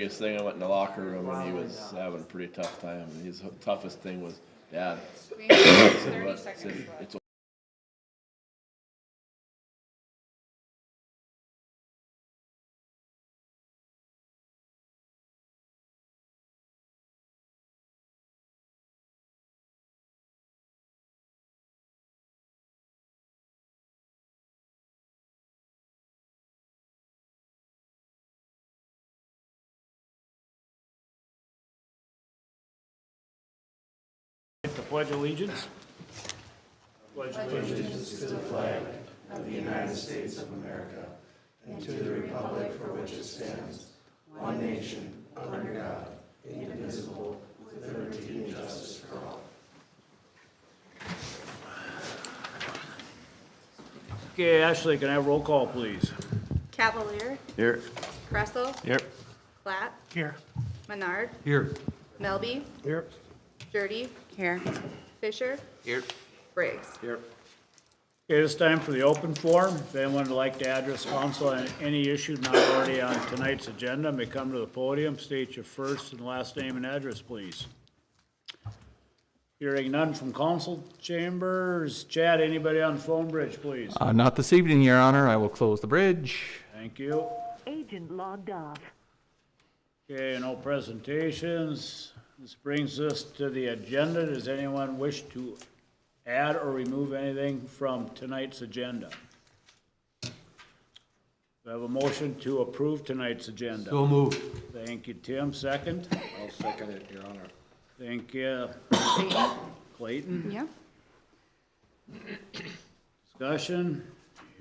Biggest thing, I went in the locker room and he was having a pretty tough time. And his toughest thing was, Dad. I said, "What?" I said, "It's The Pledge of Allegiance. Pledge allegiance to the flag of the United States of America and to the republic for which it stands, one nation, under God, indivisible, with liberty and justice for all. Okay, Ashley, can I have roll call, please? Cavalier. here." Kressel. Here. Platt. Here. Menard. Here. Melby. Here. Jurdy. Here. Fisher. Here. Briggs. Here. Okay, it's time for the open forum. If anyone would like to address council on any issue not already on tonight's agenda, may come to the podium, state your first and last name and address, please. Hearing none from council chambers. Chad, anybody on the phone bridge, please? Not this evening, Your Honor. I will close the bridge. Thank you. Agent logged off. Okay, no presentations. This brings us to the agenda. Does anyone wish to add or remove anything from tonight's agenda? We have a motion to approve tonight's agenda. So moved. Thank you, Tim. Second. I'll second it, Your Honor. Thank you. Clayton. Yeah. Discussion.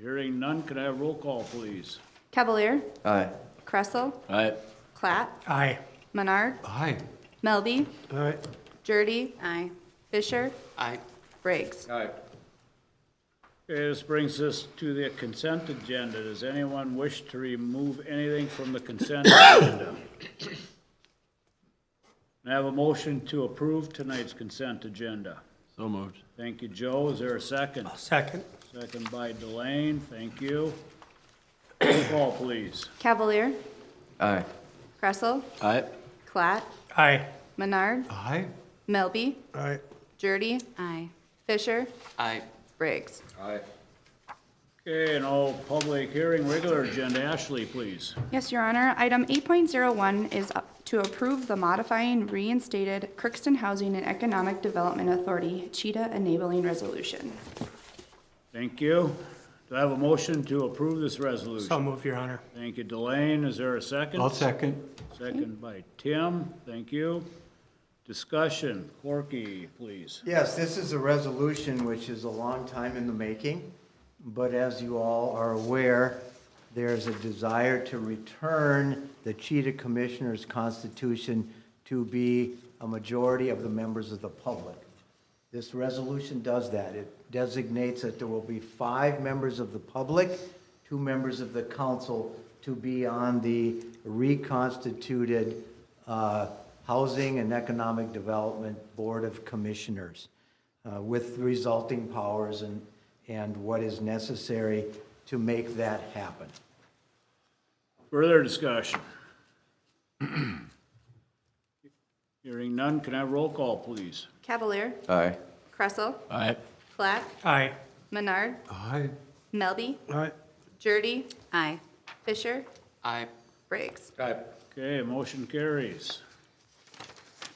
Hearing none. Could I have roll call, please? Cavalier. Aye. Kressel. Aye. Platt. Aye. Menard. Aye. Melby. Aye. Jurdy. Aye. Fisher. Aye. Briggs. Aye. Okay, this brings us to the consent agenda. Does anyone wish to remove anything from the consent agenda? I have a motion to approve tonight's consent agenda. So moved. Thank you, Joe. Is there a second? Second. Second by Delane. Thank you. Roll call, please. Cavalier. Aye. Kressel. Aye. Platt. Aye. Menard. Aye. Melby. Aye. Jurdy. Aye. Fisher. Aye. Briggs. Aye. Okay, no public hearing, regular agenda. Ashley, please. Yes, Your Honor. Item 8.01 is to approve the modifying reinstated Crookston Housing and Economic Development Authority Cheetah Enabling Resolution. Thank you. Do I have a motion to approve this resolution? So moved, Your Honor. Thank you, Delane. Is there a second? I'll second. Second by Tim. Thank you. Discussion. Corky, please. Yes, this is a resolution which is a long time in the making, but as you all are aware, there's a desire to return the Cheetah Commissioners' Constitution to be a majority of the members of the public. This resolution does that. It designates that there will be 5 members of the public, 2 members of the council to be on the reconstituted Housing and Economic Development Board of Commissioners with resulting powers and what is necessary to make that happen. Further discussion. Hearing none, can I have roll call, please? Cavalier. Aye. Kressel. Aye. Platt. Aye. Menard. Aye. Melby. Aye. Jurdy. Aye. Fisher. Aye. Briggs. Aye. Okay, motion carries.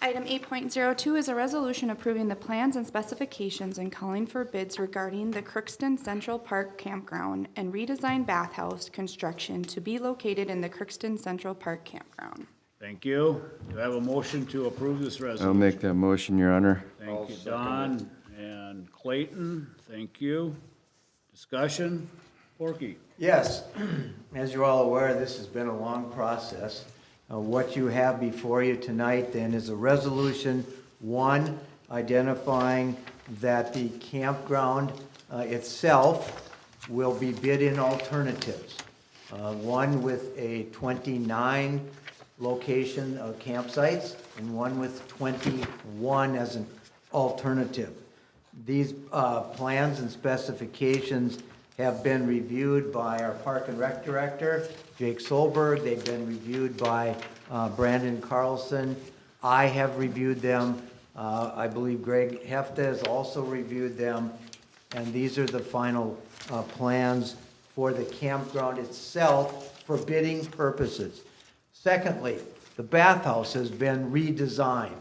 Item 8.02 is a resolution approving the plans and specifications and calling for bids regarding the Crookston Central Park Campground and redesigned bathhouse construction to be located in the Crookston Central Park Campground. Thank you. Do I have a motion to approve this resolution? I'll make that motion, Your Honor. Thank you, Don and Clayton. Thank you. Discussion. Corky. Yes, as you're all aware, this has been a long process. What you have before you tonight then is a resolution, 1, identifying that the campground itself will be bid in alternatives. One with a 29 location of campsites and one with 21 as an alternative. These plans and specifications have been reviewed by our Park and Rec Director, Jake Solberg. They've been reviewed by Brandon Carlson. I have reviewed them. I believe Greg Hefta has also reviewed them. And these are the final plans for the campground itself for bidding purposes. Secondly, the bathhouse has been redesigned.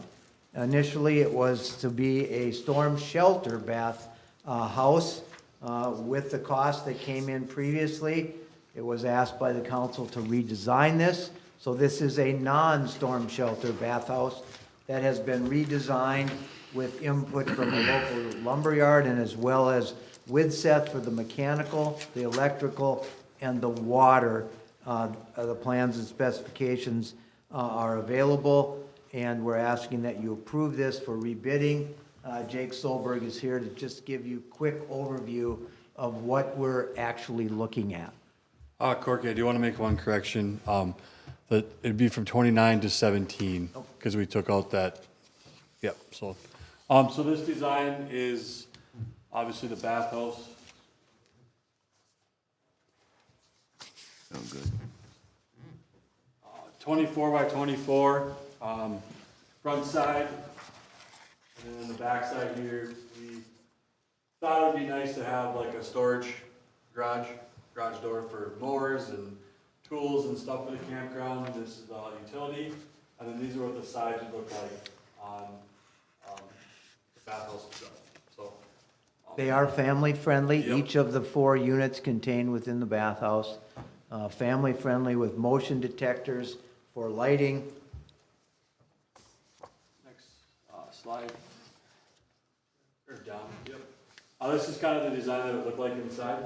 Initially, it was to be a storm shelter bath house. With the cost that came in previously, it was asked by the council to redesign this. So this is a non-storm shelter bathhouse that has been redesigned with input from a local lumberyard and as well as Widseth for the mechanical, the electrical, and the water. The plans and specifications are available, and we're asking that you approve this for rebidding. Jake Solberg is here to just give you a quick overview of what we're actually looking at. Corky, I do want to make one correction. That it'd be from 29 to 17, because we took out that, yep, so. So this design is obviously the bathhouse. Oh, good. 24 by 24, front side, and then the back side here, we thought it would be nice to have like a storage garage door for mowers and tools and stuff for the campground. This is the utility, and then these are what the sides would look like on the bathhouse itself. So They are family-friendly. Yep. Each of the 4 units contained within the bathhouse. Family-friendly with motion detectors for lighting. next slide. Or down, yep. This is kind of the design that it would look like inside.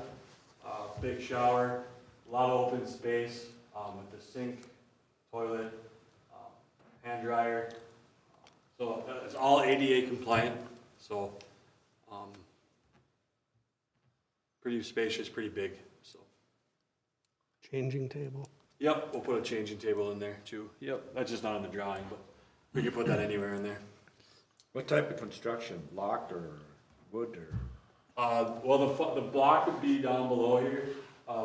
Big shower, a lot of open space with the sink, toilet, hand dryer. So it's all ADA compliant, so pretty spacious, pretty big, so. Changing table. Yep, we'll put a changing table in there too. Yep, that's just not on the drawing, but we can put that anywhere in there. What type of construction, block or wood or? Well, the block would be down below here.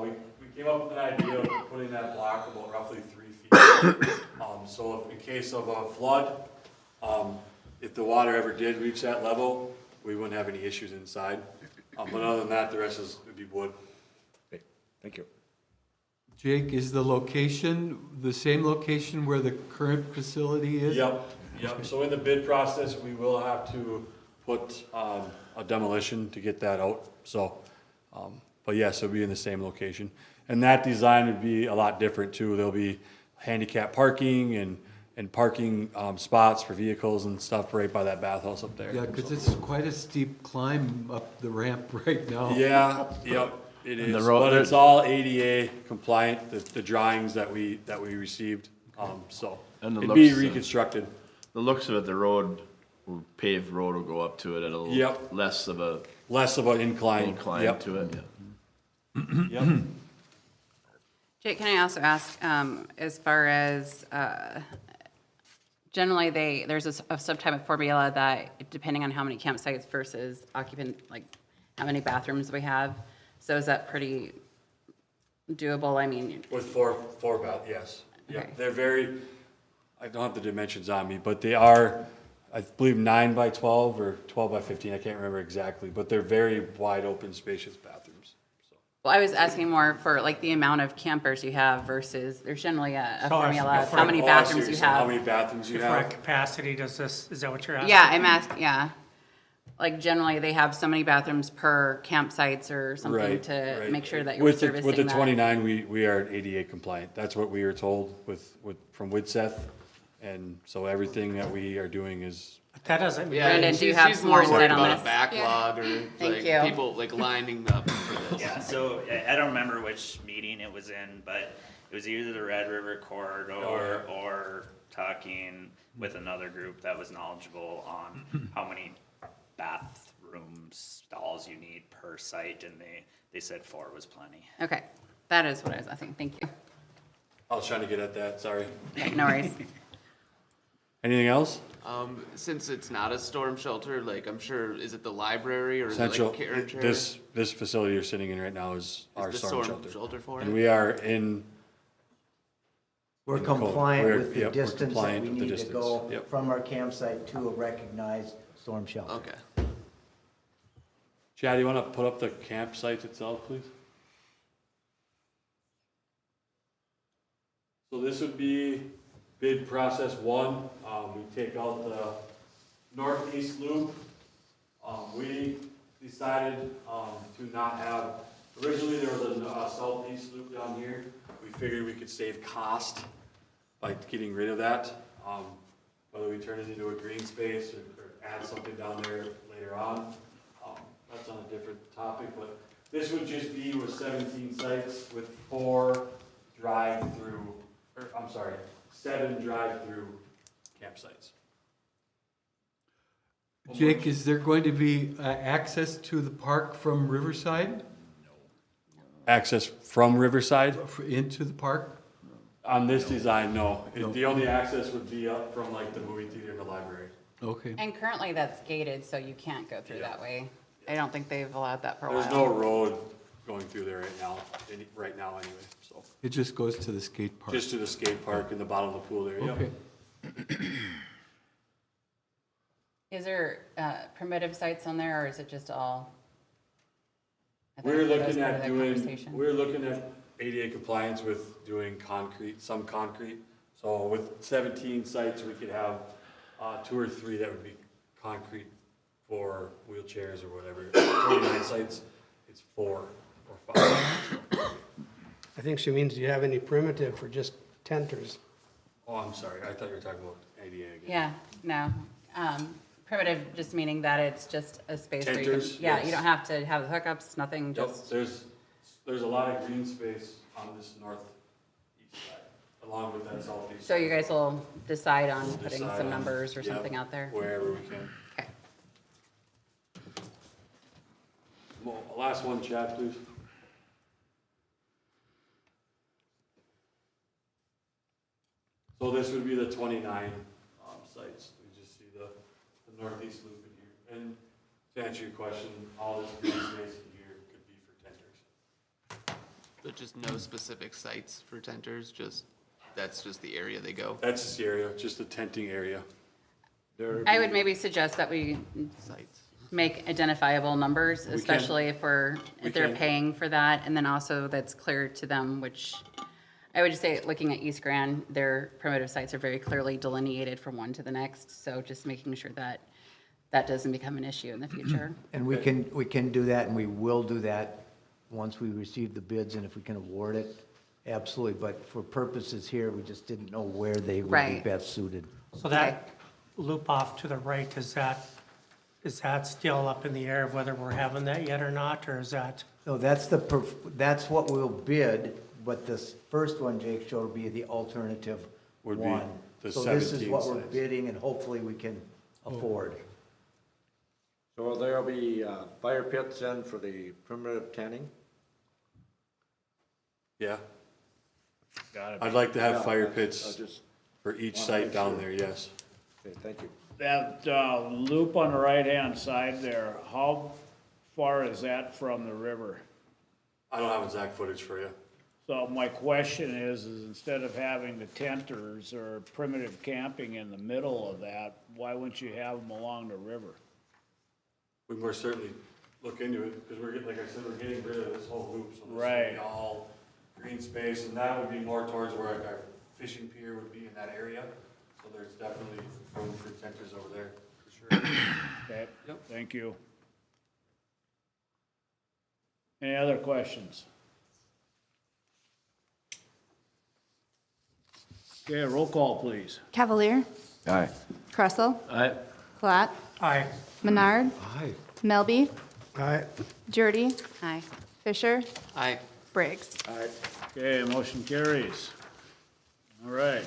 We came up with an idea of putting that block about roughly 3 feet. So if in case of a flood, if the water ever did reach that level, we wouldn't have any issues inside. But other than that, the rest would be wood. Okay, thank you. Jake, is the location the same location where the current facility is? Yep. So in the bid process, we will have to put a demolition to get that out. So, but yes, it'll be in the same location. And that design would be a lot different too. There'll be handicap parking and parking spots for vehicles and stuff right by that bathhouse up there. Yeah, because it's quite a steep climb up the ramp right now. Yeah, yep, it And the is, road- but it's all ADA compliant, the drawings that we received, so. And the It'd be looks, reconstructed. The looks of it, the road, paved road will go up to it at a little Yep. less of a Less of an incline. incline Yep. to it. Yep. Jake, can I also ask, as far as, generally there's a subtype of formula that depending on how many campsites versus occupant, like how many bathrooms we have, so is that pretty doable? I mean, With four bath, yes. Okay. Yep, they're very, I don't have the dimensions on me, but they are, I believe 9 by 12 or 12 by 15, I can't remember exactly, but they're very wide open, spacious bathrooms, so. well, I was asking more for like the amount of campers you have versus, there's generally a So if- formula of if how many Oh, I see bathrooms what you you're saying. How have. many bathrooms you If we're at have? capacity, is that what you're asking? Yeah, I'm asking, yeah. Like generally they have so many bathrooms per campsites or something Right, to right. make sure that you're With the- servicing With the that. 29, we are ADA compliant. That's what we were told from Widseth. And so everything that we are doing is, But that doesn't mean. Brandon, do you have some more insight on About this? a backlog or Thank like you. people like lining up for this. Yeah, so I don't remember which meeting it was in, but it was either the Red River Corridor or talking with another group that was knowledgeable on how many bathroom stalls you need per site, and they said 4 was plenty. Okay, that is what I was asking, thank you. I was trying to get at that, sorry. Okay, no worries. Anything else? Since it's not a storm shelter, like I'm sure, is it the library or is it Essential, like Karen Chair? this facility you're sitting in right now is our the storm shelter. for And it? we are in We're in the code. compliant We're- with the yep, we're distance that compliant we with the need to distance. go Yep. from our campsite to a recognized storm shelter. Okay. Chad, you wanna put up the campsite itself, please? So this would be bid process one. We take out the northeast loop. We decided, to not have, originally there was a southeast loop down here. We figured we could save cost by getting rid of that. Whether we turn it into a green space or add something down there later on. That's on a different topic, but this would just be with 17 sites with 7 drive-through campsites. Jake, is there going to be access to the park from Riverside? Access from Riverside? Into the park? On this design, no. No. The only access would be up from like the movie theater and the library. Okay. And currently that's gated, so you can't go through that way. I don't think they've allowed that for a while. There's no road going through there right now anyway, so. It just goes to the skate park? Just to the skate park in the bottom of the pool there, yep. Okay. Is there primitive sites on there, or is it just all? I thought We're that was looking part at of the doing, conversation. we're looking at ADA compliance with doing concrete, some concrete. So with 17 sites, we could have 2 or 3 that would be concrete for wheelchairs or whatever. 29 sites, it's 4 or 5. I think she means, do you have any primitive for just tenters? Oh, I'm sorry, I thought you were talking about ADA again. Yeah, no. Primitive just meaning that it's just a space where you can, Tenters, yeah, yes. you don't have to have the hookups, nothing, Yep, just, there's a lot of green space on this northeast side, along with that southeast. so you guys will decide on We'll putting decide some on- numbers or yep, something out there? Wherever we can. Okay. Well, last one, Chad, please. So this would be the 29 sites. We just see the northeast loop in here. And to answer your question, all this green space in here could be for tenters. But just no specific sites for tenters, that's just the area they go. That's just the area, just the tenting area. I would maybe suggest that we Sites. make identifiable numbers, can. especially if We they're can. paying for that, and then also that's clear to them, which I would just say, looking at East Grand, their primitive sites are very clearly delineated from one to the next, so just making sure that that doesn't become an issue in the future. And we can do that, and we will do that once we receive the bids, and if we can award it, absolutely. But for purposes here, we just didn't know where they would be Right. best suited. So that loop off to the right, is that still up in the air of whether we're having that yet or not, or is that? No, that's that's what we'll bid, but this first one Jake showed will be the alternative Would be one. the So this is 17 what we're sites. bidding, and hopefully we can afford. So there'll be fire pits then for the primitive tanning? Yeah, Got it. I'd like to have Yeah, fire I pits just for each wanna site make down sure. there, yes. Okay, thank you. That loop on the right-hand side there, how far is that from the river? I don't have exact footage for you. So my question is instead of having the tenters or primitive camping in the middle of that, why wouldn't you have them along the river? We more certainly look into it, because we're getting, like I said, we're getting rid of this whole loop, so this would Right. be all green space, and that would be more towards where our fishing pier would be in that area. So there's definitely room for tenters over there, for sure. Okay, Yep. thank you. Any other questions? Okay, roll call, please. Cavalier, Aye. Kressel, Aye. Clat, Aye. Menard, Aye. Melby, Aye. Jurdy, Hi. Fisher, Aye. Briggs. Okay, motion carries. All right.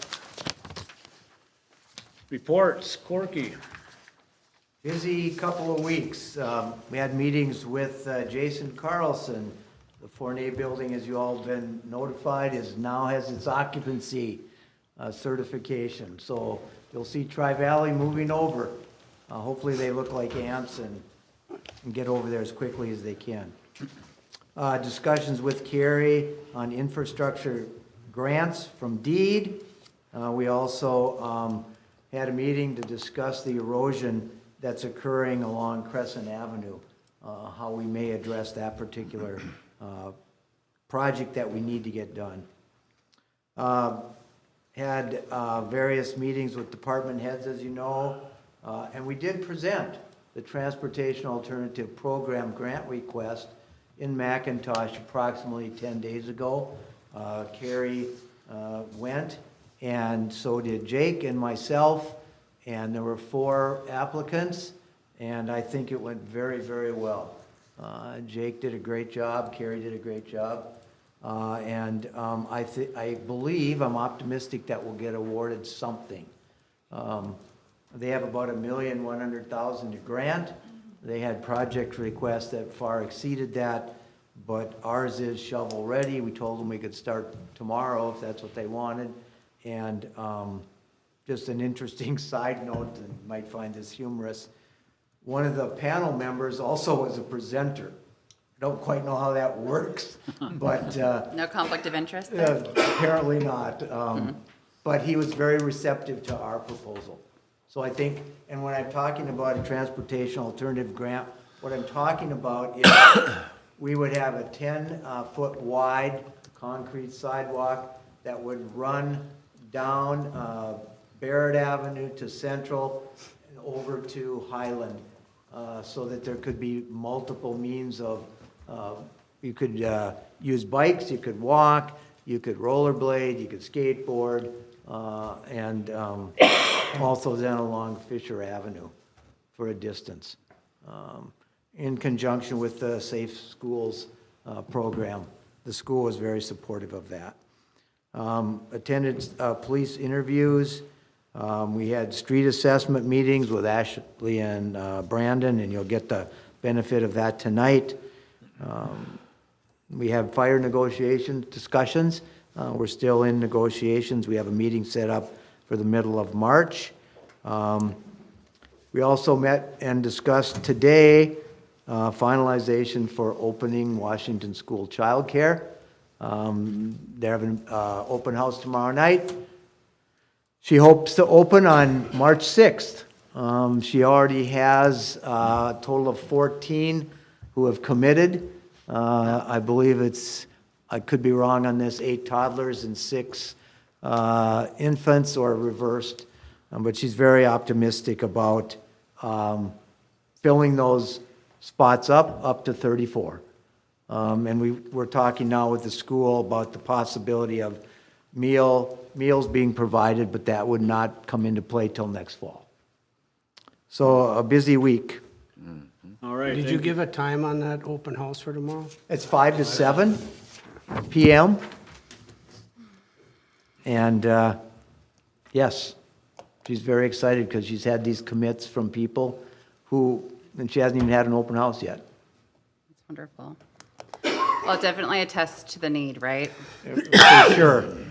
Reports, Corky. Busy couple of weeks. We had meetings with Jason Carlson. The Fournier building, as you all been notified, now has its occupancy certification. So you'll see Tri-Valley moving over. Hopefully they look like ants and get over there as quickly as they can. Discussions with Carrie on infrastructure grants from DEED. We also had a meeting to discuss the erosion that's occurring along Crescent Avenue, how we may address that particular project that we need to get done. Had various meetings with department heads, as you know, and we did present the Transportation Alternative Program grant request in McIntosh approximately 10 days ago. Carrie went, and so did Jake and myself, and there were 4 applicants, and I think it went very, very well. Jake did a great job, Carrie did a great job, and I believe, I'm optimistic that we'll get awarded something. They have about $1,100,000 to grant. They had project requests that far exceeded that, but ours is shovel ready. We told them we could start tomorrow if that's what they wanted. And just an interesting side note, and you might find this humorous, one of the panel members also was a presenter. I don't quite know how that works, but No conflict of interest? apparently not. But he was very receptive to our proposal. So I think, and when I'm talking about a transportation alternative grant, what I'm talking about is we would have a 10-foot wide concrete sidewalk that would run down Barrett Avenue to Central and over to Highland, so that there could be multiple means of, you could use bikes, you could walk, you could rollerblade, you could skateboard, and also then along Fisher Avenue for a distance, in conjunction with the Safe Schools program. The school was very supportive of that. Attended police interviews. We had street assessment meetings with Ashley and Brandon, and you'll get the benefit of that tonight. We have fire negotiation discussions. We're still in negotiations. We have a meeting set up for the middle of March. We also met and discussed today finalization for opening Washington School childcare. They're having open house tomorrow night. She hopes to open on March 6th. She already has a total of 14 who have committed. I believe it's, I could be wrong on this, 8 toddlers and 6 infants, or reversed. But she's very optimistic about filling those spots up to 34. And we're talking now with the school about the possibility of meals being provided, but that would not come into play till next fall. So a busy week. All right. Did you give a time on that open house for tomorrow? It's 5 to 7 p.m. And yes, she's very excited because she's had these commits from people and she hasn't even had an open house yet. That's wonderful. Well, it definitely attests to the need, right?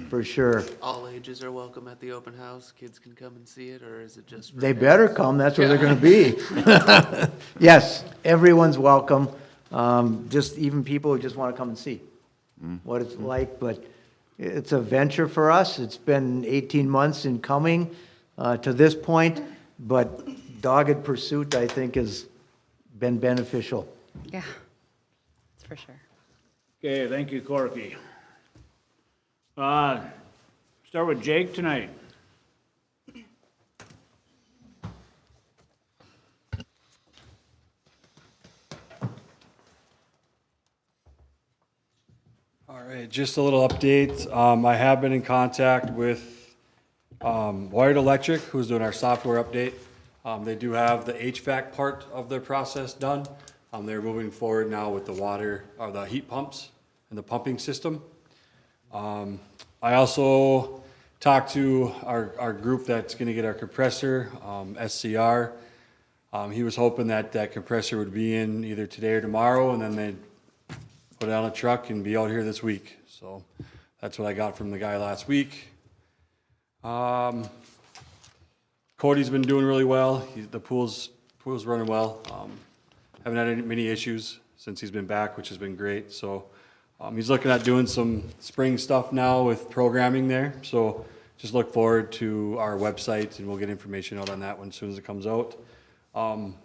For sure. All ages are welcome at the open house. Kids can come and see it, or is it just for They parents? better come, that's where they're gonna be. Yes, everyone's welcome, just even people who just wanna come and see what it's like, but it's a venture for us. It's been 18 months in coming to this point, but dogged pursuit, I think, has been beneficial. Yeah, that's for sure. Okay, thank you, Corky. Start with Jake tonight. All right, just a little update. I have been in contact with Wired Electric, who's doing our software update. They do have the HVAC part of their process done. They're moving forward now with the water, or the heat pumps and the pumping system. I also talked to our group that's gonna get our compressor, SCR. He was hoping that compressor would be in either today or tomorrow, and then they'd put it on a truck and be out here this week. So that's what I got from the guy last week. Cody's been doing really well. The pool's running well. Haven't had many issues since he's been back, which has been great. So he's looking at doing some spring stuff now with programming there. So just look forward to our website, and we'll get information out on that one as soon as it comes out.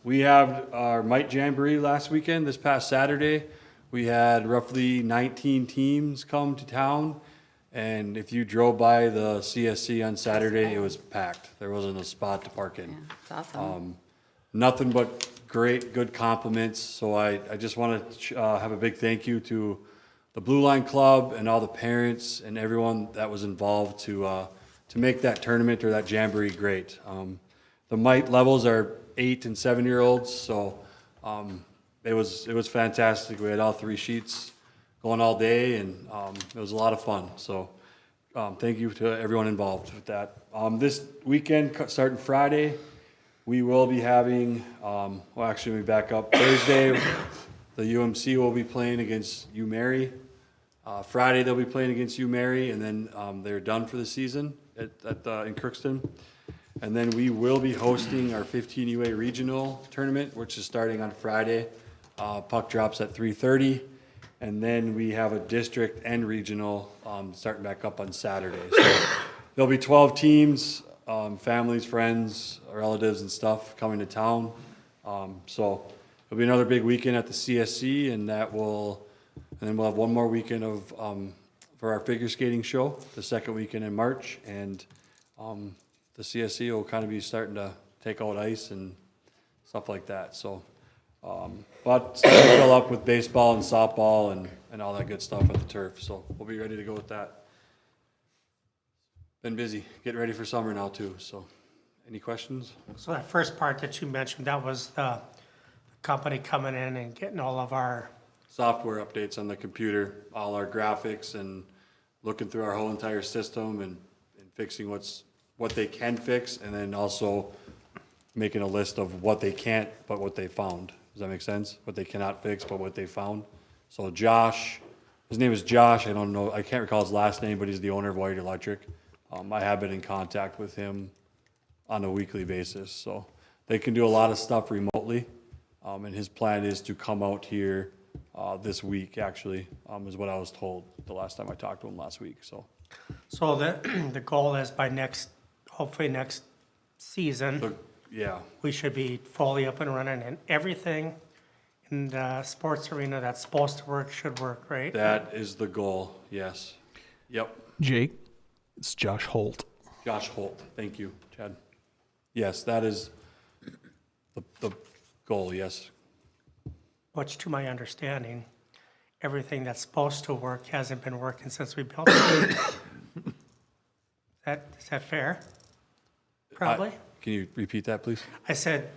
We have our Mite Jamboree last weekend, this past Saturday. We had roughly 19 teams come to town, and if you drove by the CSC on Saturday, it was packed. There wasn't a spot to park in. Yeah, it's awesome. Nothing but great, good compliments. So I just want to have a big thank you to the Blue Line Club and all the parents and everyone that was involved to make that tournament or that jamboree great. The Mite levels are 8 and 7-year-olds, so it was fantastic. We had all 3 sheets going all day, and it was a lot of fun. So thank you to everyone involved with that. This weekend, starting Friday, we will be having, well, actually, let me back up. Thursday, the UMC will be playing against UMary. Friday, they'll be playing against UMary, and then they're done for the season in Crookston. And then we will be hosting our 15 UA regional tournament, which is starting on Friday. Puck drops at 3:30. And then we have a district and regional starting back up on Saturday. So there'll be 12 teams, families, friends, relatives and stuff coming to town. So it'll be another big weekend at the CSC, and then we'll have one more weekend of for our figure skating show, the second weekend in March, and the CSC will kind of be starting to take out ice and stuff like that. So, but starting to fill up with baseball and softball and all that good stuff at the turf. So we'll be ready to go with that. Been busy, getting ready for summer now too, so. Any questions? So that first part that you mentioned, that was the company coming in and getting all of our, Software updates on the computer, all our graphics, and looking through our whole entire system and fixing what they can fix, and then also making a list of what they can't, but what they found. Does that make sense? What they cannot fix, but what they found. So Josh, his name is Josh, I don't know, I can't recall his last name, but he's the owner of White Electric. I have been in contact with him on a weekly basis, so they can do a lot of stuff remotely, and his plan is to come out here this week, actually, is what I was told the last time I talked to him last week, so. so the goal is by hopefully next season, Yeah, we should be fully up and running, and everything in the sports arena that's supposed to work should work, right? that is the goal, yes. Yep, Jake, it's Josh Holt. Josh Holt, thank you, Chad. Yes, that is the goal, yes. Which, to my understanding, everything that's supposed to work hasn't been working since we built it. Is that fair? Probably. Can you repeat that, please? I said,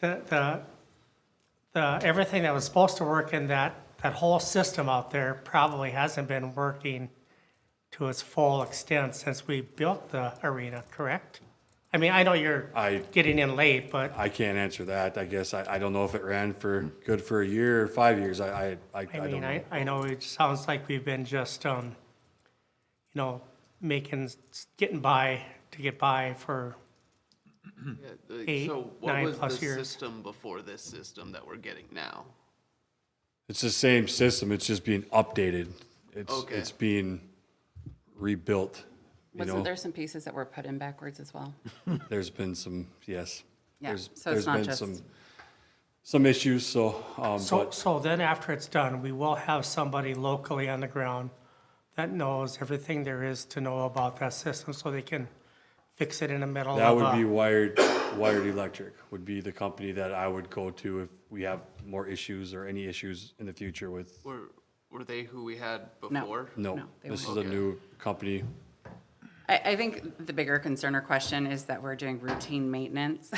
the everything that was supposed to work in that whole system out there probably hasn't been working to its full extent since we built the arena, correct? I mean, I know you're getting in late, but I can't answer that. I guess I don't know if it ran for a year or 5 years. I don't know. I know it sounds like we've been just, getting by to get by for Yeah, so what 9 was plus the years. system before this system that we're getting now? It's the same system. It's just being updated. Okay. It's being rebuilt. Wasn't there some pieces that were put in backwards as well? There's been some, yes. Yeah, There's so it's not been just- some issues, so, but So then after it's done, we will have somebody locally on the ground that knows everything there is to know about that system, so they can fix it in the middle of that would be Wired Electric would be the company that I would go to if we have more issues or any issues in the future with. Were they who we had No. before? No, No, they this is weren't. a new company. I think the bigger concern or question is that we're doing routine maintenance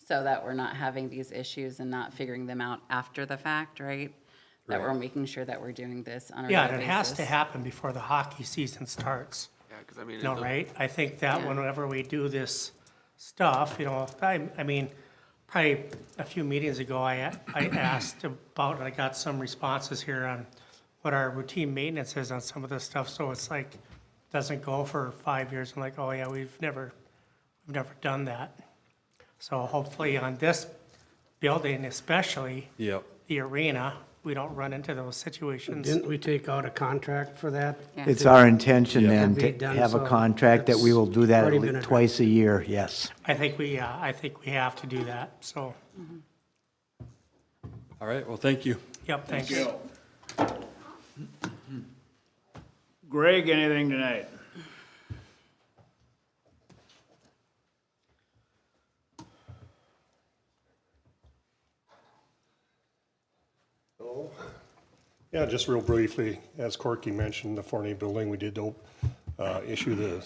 so that we're not having these issues and not figuring them out after the fact, right? That we're making sure that we're doing this on a Yeah, regular and it has basis. to happen before the hockey season starts. Yeah, because I mean. No, right? I think that Yeah. whenever we do this stuff, I mean, probably a few meetings ago, I asked about, and I got some responses here on what our routine maintenance is on some of this stuff, so it's like, doesn't go for 5 years. I'm like, oh yeah, we've never done that. So hopefully on this building especially, Yep. the arena, we don't run into those situations. Didn't we take out a contract for that? It's our intention then Be to done, have a so contract that we will do that already at been least twice a year, yes. I think we have to do that, so, All right, well, thank you. yep, thanks. Greg, anything tonight? Yeah, just real briefly, as Corky mentioned, the Forney building, we did issue the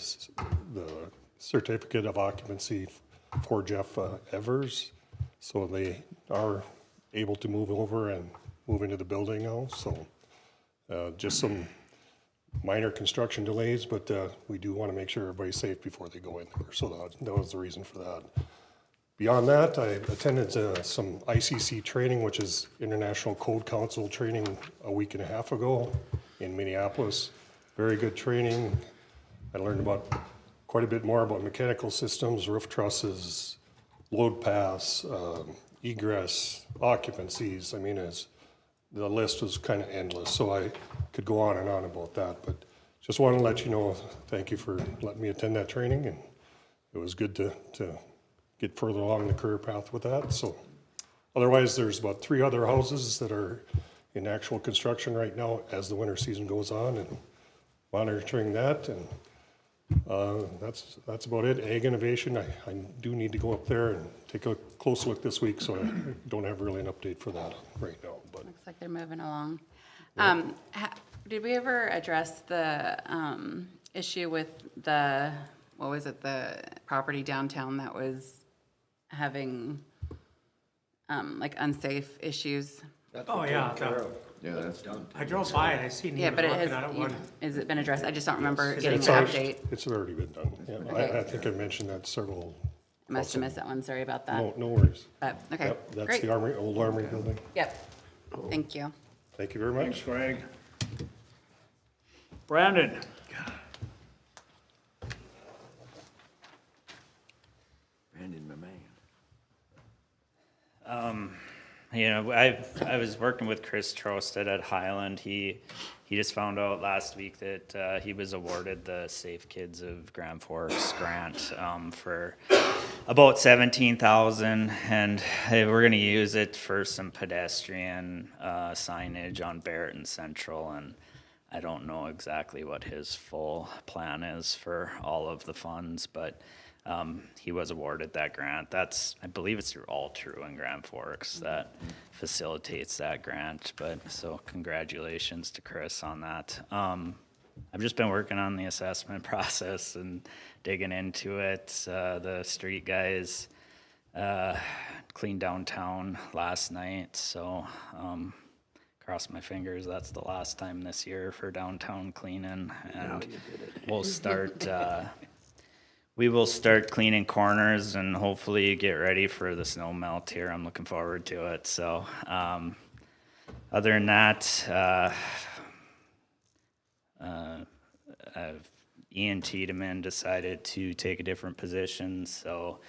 certificate of occupancy for Jeff Evers. So they are able to move over and move into the building now. So just some minor construction delays, but we do want to make sure everybody's safe before they go in there. So that was the reason for that. Beyond that, I attended some ICC training, which is International Code Council training, a week and a half ago in Minneapolis. Very good training. I learned about quite a bit more about mechanical systems, roof trusses, load pass, egress, occupancies. I mean, the list was kind of endless, so I could go on and on about that. But just want to let you know, thank you for letting me attend that training, and it was good to get further along the career path with that. So otherwise, there's about 3 other houses that are in actual construction right now as the winter season goes on, and monitoring that. And that's about it. Ag Innovation, I do need to go up there and take a close look this week, so I don't have really an update for that right now. But Looks like they're moving along. Did we ever address the issue with the, what was it, the property downtown that was having like unsafe issues? Oh, yeah. Yeah, that's done. I drove by it, I seen you Yeah, but it working on it one. has it been addressed? I just don't remember getting an it's update. it's already been done. Yeah, Okay. I think I mentioned that several. I must have missed that one, sorry about that. No worries. But, okay, Yep, that's great. the old Armory building. Yep, thank you. Thank you very much. Thanks, Greg. Brandon? Brandon, my man. You know, I was working with Chris Trosted at Highland. He just found out last week that he was awarded the Safe Kids of Grand Forks grant for about $17,000, and we're going to use it for some pedestrian signage on Barrett and Central. And I don't know exactly what his full plan is for all of the funds, but he was awarded that grant. I believe it's through All True in Grand Forks that facilitates that grant. But so congratulations to Chris on that. I've just been working on the assessment process and digging into it. The street guys cleaned downtown last night, so cross my fingers that's the last time this year for downtown cleaning, and we'll start. We will start cleaning corners and hopefully get ready for the snow melt here. I'm looking forward to it. So, other than that, Ian Tiedemann decided to take a different position, so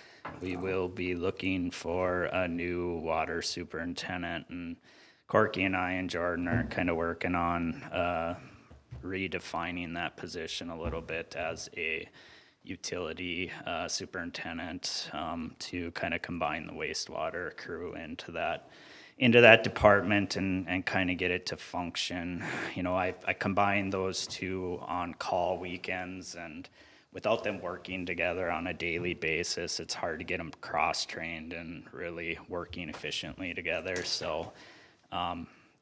we will be looking for a new water superintendent. And Corky and I and Jordan are kind of working on redefining that position a little bit as a utility superintendent to kind of combine the wastewater crew into that department and kind of get it to function. You know, I combine those two on call weekends, and without them working together on a daily basis, it's hard to get them cross-trained and really working efficiently together. So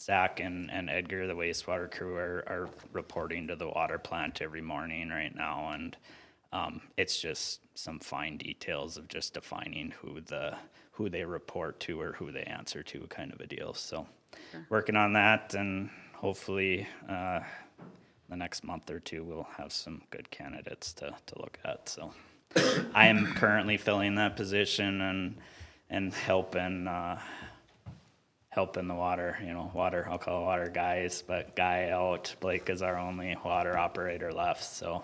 Zach and Edgar, the wastewater crew, are reporting to the water plant every morning right now, and it's just some fine details of just defining who they report to or who they answer to, kind of a deal. So working on that, and hopefully the next month or two we'll have some good candidates to look at. So I am currently filling that position and helping the water, I'll call it water guys, but guy out. Blake is our only water operator left, so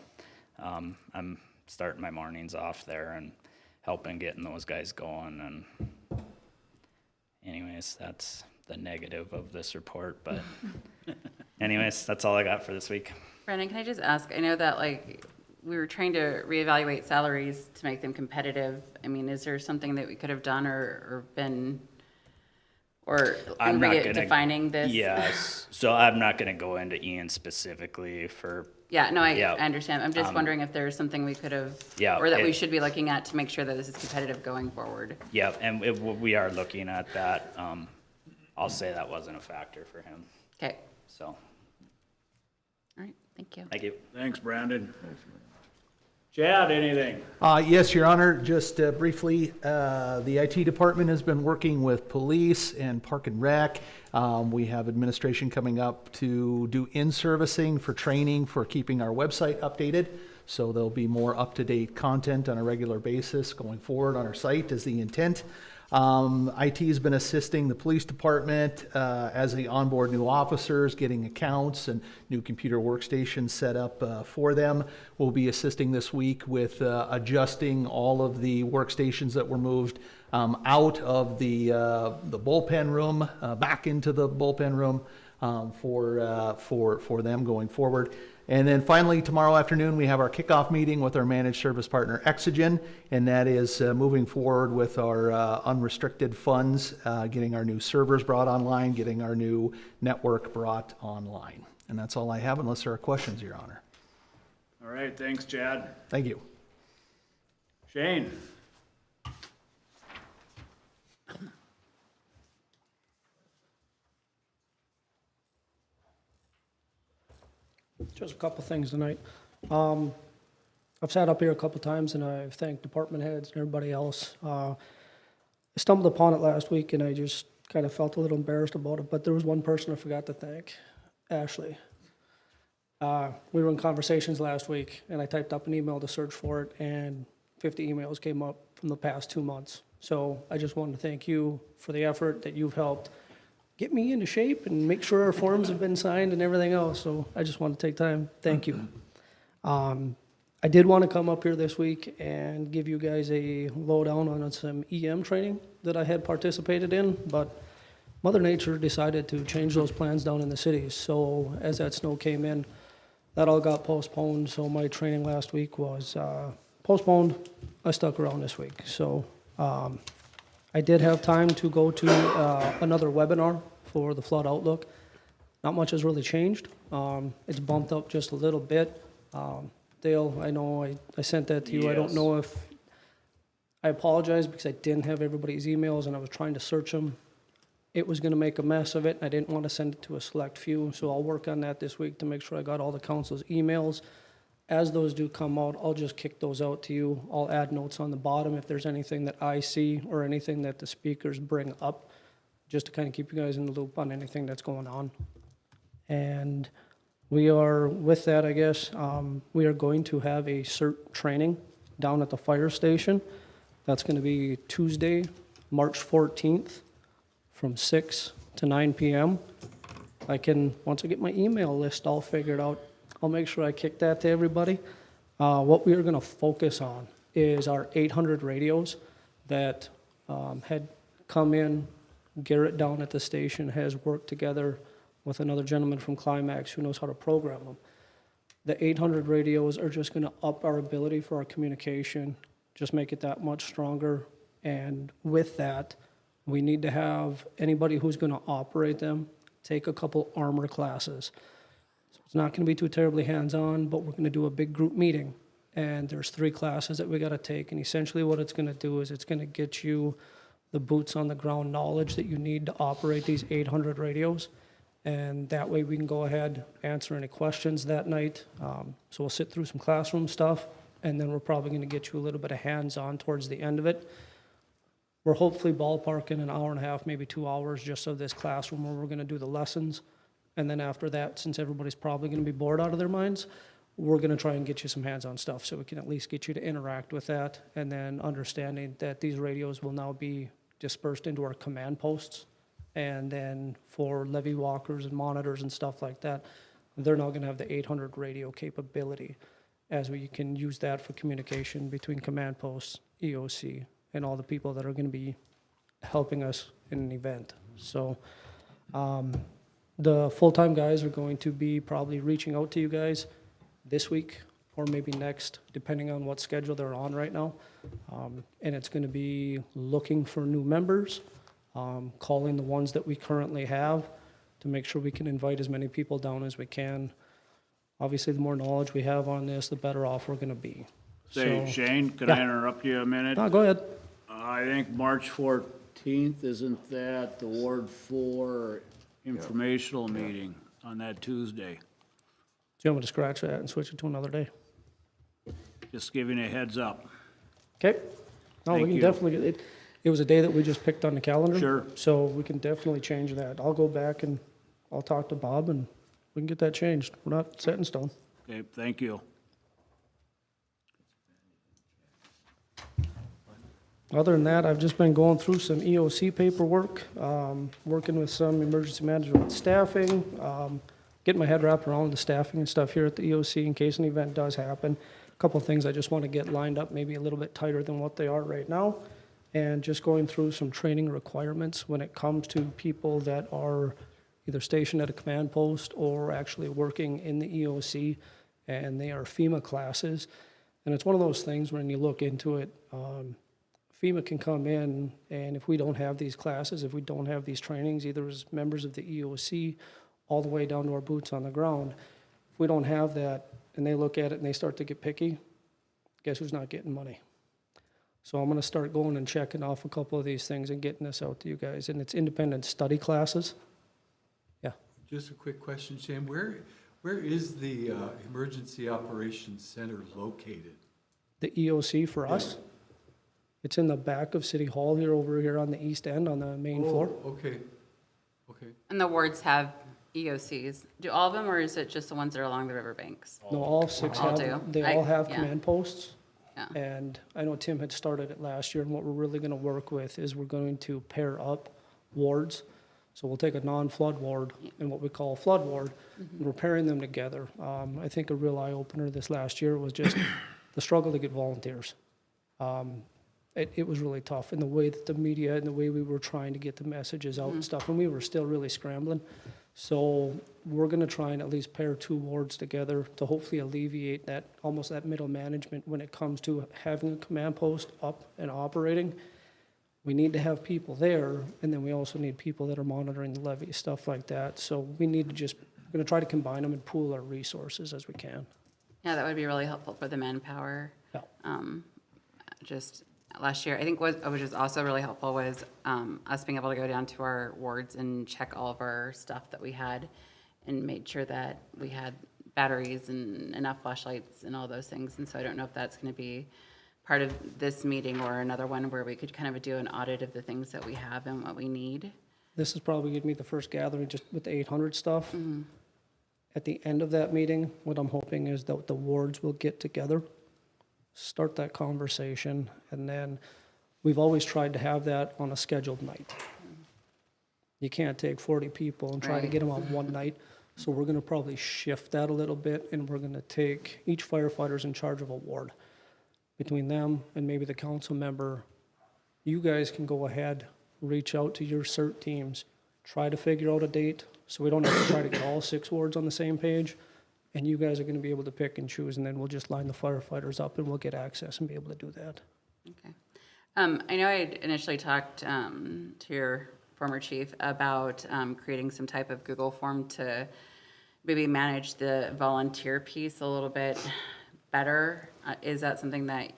I'm starting my mornings off there and helping getting those guys going. And anyways, that's the negative of this report, but anyways, that's all I got for this week. Brandon, can I just ask, I know that like we were trying to reevaluate salaries to make them competitive. I mean, is there something that we could have done or been, or I'm not gonna, defining this? Yes, so I'm not gonna go into Ian specifically for. Yeah, no, I understand. I'm just wondering if there's something we could have, or that we should be looking at to make sure that this is competitive going forward. Yeah, and we are looking at that. I'll say that wasn't a factor for him. Okay. So. All right, thank you. Thank you. Thanks, Brandon. Chad, anything? Yes, Your Honor, just briefly, the IT department has been working with police and Park and Rec. We have administration coming up to do in-servicing for training for keeping our website updated. So there'll be more up-to-date content on a regular basis going forward on our site is the intent. IT has been assisting the police department as they onboard new officers, getting accounts and new computer workstations set up for them. We'll be assisting this week with adjusting all of the workstations that were moved out of the bullpen room back into the bullpen room for them going forward. And then finally, tomorrow afternoon, we have our kickoff meeting with our managed service partner, Exogen, and that is moving forward with our unrestricted funds, getting our new servers brought online, getting our new network brought online. And that's all I have, unless there are questions, Your Honor. All right, thanks, Chad. Thank you. Shane? Just a couple things tonight. I've sat up here a couple times and I've thanked department heads and everybody else. I stumbled upon it last week and I just kind of felt a little embarrassed about it, but there was one person I forgot to thank, Ashley. We were in conversations last week and I typed up an email to search for it and 50 emails came up from the past 2 months. So I just wanted to thank you for the effort that you've helped get me into shape and make sure our forms have been signed and everything else. So I just want to take time. Thank you. I did want to come up here this week and give you guys a lowdown on some EM training that I had participated in, but Mother Nature decided to change those plans down in the cities. So as that snow came in, that all got postponed. So my training last week was postponed. I stuck around this week. So I did have time to go to another webinar for the flood outlook. Not much has really changed. It's bumped up just a little bit. Dale, I know I sent that to you. Yes. I don't know if, I apologize because I didn't have everybody's emails and I was trying to search them. It was gonna make a mess of it. I didn't want to send it to a select few, so I'll work on that this week to make sure I got all the council's emails. As those do come out, I'll just kick those out to you. I'll add notes on the bottom if there's anything that I see or anything that the speakers bring up, just to kind of keep you guys in the loop on anything that's going on. And we are, with that, I guess, we are going to have a CERT training down at the fire station. That's going to be Tuesday, March 14th from 6 to 9 p.m. Once I get my email list all figured out, I'll make sure I kick that to everybody. What we are going to focus on is our 800 radios that had come in. Garrett down at the station has worked together with another gentleman from Climax who knows how to program them. The 800 radios are just going to up our ability for our communication, just make it that much stronger. And with that, we need to have anybody who's going to operate them take a couple armor classes. It's not going to be too terribly hands-on, but we're going to do a big group meeting. And there's 3 classes that we got to take. And essentially what it's going to do is it's going to get you the boots on the ground knowledge that you need to operate these 800 radios. And that way we can go ahead, answer any questions that night. So we'll sit through some classroom stuff, and then we're probably going to get you a little bit of hands-on towards the end of it. We're hopefully ballparking an hour and a half, maybe 2 hours just of this classroom where we're going to do the lessons. And then after that, since everybody's probably going to be bored out of their minds, we're going to try and get you some hands-on stuff so we can at least get you to interact with that. And then understanding that these radios will now be dispersed into our command posts. And then for levee walkers and monitors and stuff like that, they're now going to have the 800 radio capability, as we can use that for communication between command posts, EOC, and all the people that are going to be helping us in an event. So The full-time guys are going to be probably reaching out to you guys this week or maybe next, depending on what schedule they're on right now. And it's gonna be looking for new members, calling the ones that we currently have to make sure we can invite as many people down as we can. Obviously, the more knowledge we have on this, the better off we're gonna be. Say, So- Shane, can I Yeah. interrupt you a minute? No, go ahead. I think March 14th, isn't that the Ward 4 informational meeting on that Tuesday? Do you want me to scratch that and switch it to another day? Just giving a heads up. Okay. No, we Thank can you. definitely, it was a day that we just picked on the calendar. Sure. So we can definitely change that. I'll go back and I'll talk to Bob and we can get that changed. We're not set in stone. Okay, thank you. Other than that, I've just been going through some EOC paperwork, working with some emergency management staffing, getting my head wrapped around the staffing and stuff here at the EOC in case an event does happen. A couple of things I just want to get lined up, maybe a little bit tighter than what they are right now. And just going through some training requirements when it comes to people that are either stationed at a command post or actually working in the EOC, and they are FEMA classes. And it's one of those things when you look into it, FEMA can come in, and if we don't have these classes, if we don't have these trainings, either as members of the EOC, all the way down to our boots on the ground, if we don't have that, and they look at it and they start to get picky, guess who's not getting money? So I'm gonna start going and checking off a couple of these things and getting this out to you guys, and it's independent study classes. Yeah. Just a quick question, Shane, where is the Emergency Operations Center located? The EOC for us, it's in the back of City Hall here, over here on the east end, on the main floor. Okay, okay. And the wards have EOCs. Do all of them, or is it just the ones that are along the riverbanks? No, all six All have, do. they I- all have yeah. command posts. Yeah. And I know Tim had started it last year, and what we're really gonna work with is we're going to pair up wards. So we'll take a non-flood ward and what we call a flood ward, and we're pairing them together. I think a real eye-opener this last year was just the struggle to get volunteers. It was really tough in the way that the media and the way we were trying to get the messages out and stuff, and we were still really scrambling. So we're gonna try and at least pair two wards together to hopefully alleviate that, almost that middle management when it comes to having a command post up and operating. We need to have people there, and then we also need people that are monitoring the levee, stuff like that. So we need to just, we're gonna try to combine them and pool our resources as we can. Yeah, that would be really helpful for the manpower. Yeah. Just last year, I think what was also really helpful was us being able to go down to our wards and check all of our stuff that we had and made sure that we had batteries and enough flashlights and all those things. And so I don't know if that's going to be part of this meeting or another one where we could kind of do an audit of the things that we have and what we need. This is probably gonna be the first gathering just with the 800 stuff. At the end of that meeting, what I'm hoping is that the wards will get together, start that conversation, and then we've always tried to have that on a scheduled night. You can't take 40 people and try to Right. get them on one night, so we're gonna probably shift that a little bit, and we're gonna take, each firefighter's in charge of a ward. Between them and maybe the council member, you guys can go ahead, reach out to your CERT teams, try to figure out a date, so we don't have to try to get all 6 wards on the same page. And you guys are gonna be able to pick and choose, and then we'll just line the firefighters up and we'll get access and be able to do that. Okay. I know I had initially talked to your former chief about creating some type of Google form to maybe manage the volunteer piece a little bit better. Is that something that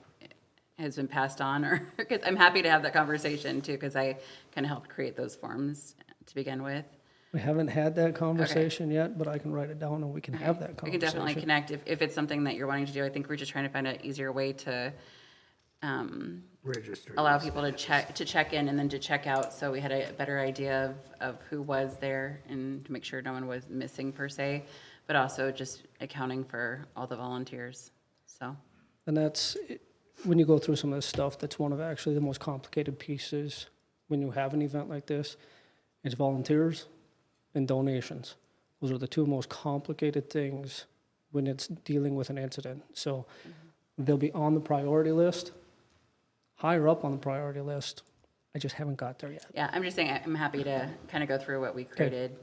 has been passed on, or, because I'm happy to have that conversation too, because I kind of helped create those forms to begin with. We haven't had that conversation yet, but I can write it down and we can have that We conversation. can definitely connect if it's something that you're wanting to do. I think we're just trying to find an easier way to Register. allow people to check in and then to check out, so we had a better idea of who was there and to make sure no one was missing per se, but also just accounting for all the volunteers, so. And that's, when you go through some of this stuff, that's one of actually the most complicated pieces when you have an event like this. It's volunteers and donations. Those are the two most complicated things when it's dealing with an incident. So they'll be on the priority list, higher up on the priority list. I just haven't got there yet. Yeah, I'm just saying, I'm happy to kind of go through what we created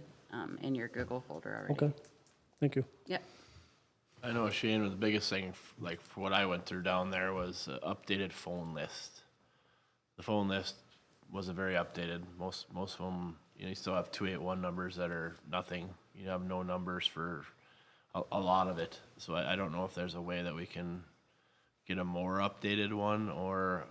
in your Google folder already. Okay, thank you. Yep. I know Shane was the biggest thing, like for what I went through down there was updated phone list. The phone list wasn't very updated. Most of them, you still have 281 numbers that are nothing. You have no numbers for a lot of it. So I don't know if there's a way that we can get a more updated one or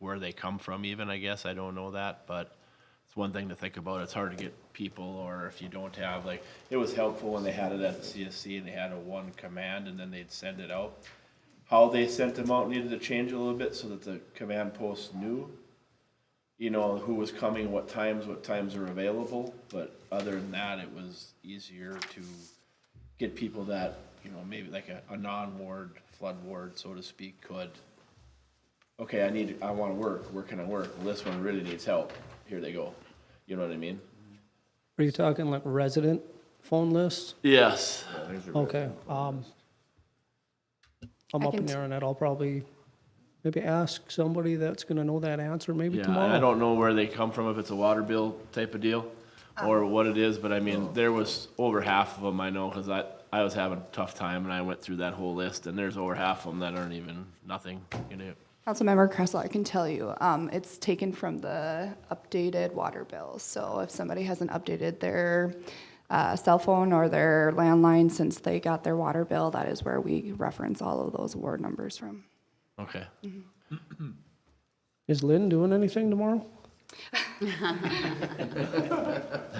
where they come from even, I guess. I don't know that, but it's one thing to think about. It's hard to get people, or if you don't have, like, it was helpful when they had it at the CSC and they had a one command and then they'd send it out. How they sent them out needed to change a little bit so that the command post knew, who was coming, what times are available. But other than that, it was easier to get people that, maybe like a non-ward, flood ward, so to speak, could, okay, I want to work. Where can I work? Well, this one really needs help. Here they go. You know what I mean? Are you talking like resident phone lists? Yes. Okay, I'm up in there and I'll probably maybe ask somebody that's gonna know that answer maybe Yeah, tomorrow. I don't know where they come from, if it's a water bill type of deal or what it is, but I mean, there was over half of them I know, because I was having a tough time and I went through that whole list, and there's over half of them that aren't even nothing. Councilmember Kressel, I can tell you, it's taken from the updated water bills. So if somebody hasn't updated their cell phone or their landline since they got their water bill, that is where we reference all of those ward numbers from. Okay. Is Lynn doing anything tomorrow?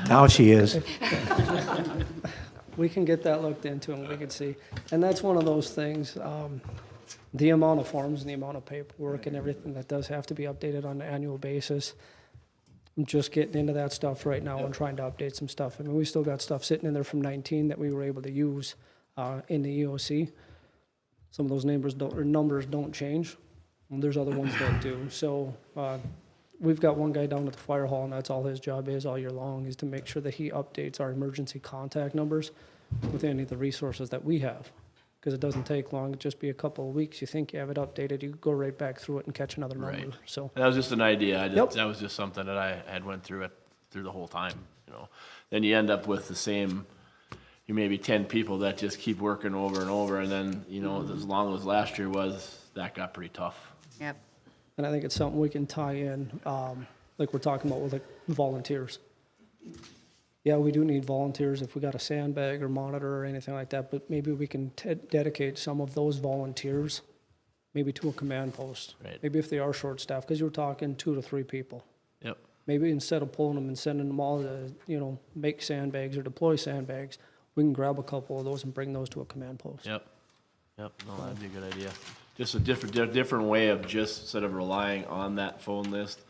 Now she is. We can get that looked into and we can see. And that's one of those things, the amount of forms and the amount of paperwork and everything that does have to be updated on an annual basis. I'm just getting into that stuff right now and trying to update some stuff. I mean, we still got stuff sitting in there from 19 that we were able to use in the EOC. Some of those numbers don't change, and there's other ones that do. So we've got one guy down at the fire hall, and that's all his job is all year long, is to make sure that he updates our emergency contact numbers with any of the resources that we have. Because it doesn't take long, it'd just be a couple of weeks. You think you have it updated, you go right back through it and catch another number. Right. So that was just an idea. Yep. That was just something that I had went through the whole time. Then you end up with the same. You maybe 10 people that just keep working over and over, and then as long as last year was, that got pretty tough. Yep. And I think it's something we can tie in, like we're talking about with like volunteers. Yeah, we do need volunteers if we got a sandbag or monitor or anything like that, but maybe we can dedicate some of those volunteers maybe to a command post. Right. Maybe if they are short-staffed, because you're talking 2 to 3 people. Yep. Maybe instead of pulling them and sending them all to, make sandbags or deploy sandbags, we can grab a couple of those and bring those to a command post. Yep. No, that'd be a good idea. Just a different way of just instead of relying on that phone list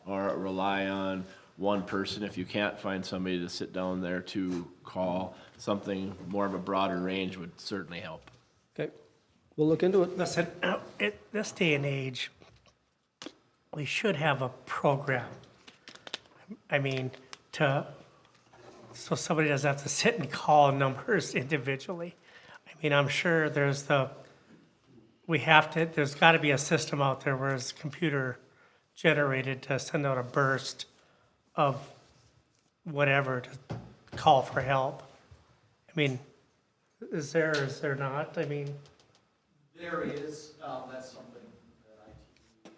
or rely on one person. If you can't find somebody to sit down there to call, something more of a broader range would certainly help. Okay, we'll look into it. Listen, this day and age, we should have a program. I mean, so somebody doesn't have to sit and call numbers individually. I mean, I'm sure there's got to be a system out there where it's computer generated to send out a burst of whatever to call for help. I mean, is there or is there not? I mean. There is, that's something that IT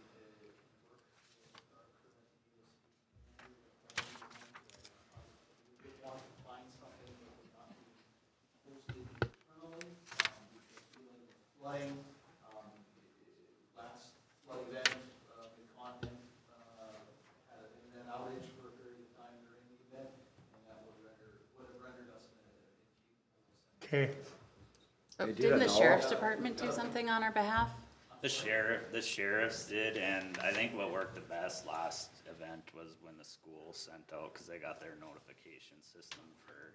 want to find something that would not be posted internally, flooding, last flood event, the content had an outage for a period of time during the event, and that would have rendered us Okay. So didn't the sheriff's department do something on our behalf? The sheriffs did, and I think what worked the best last event was when the school sent out, because they got their notification system for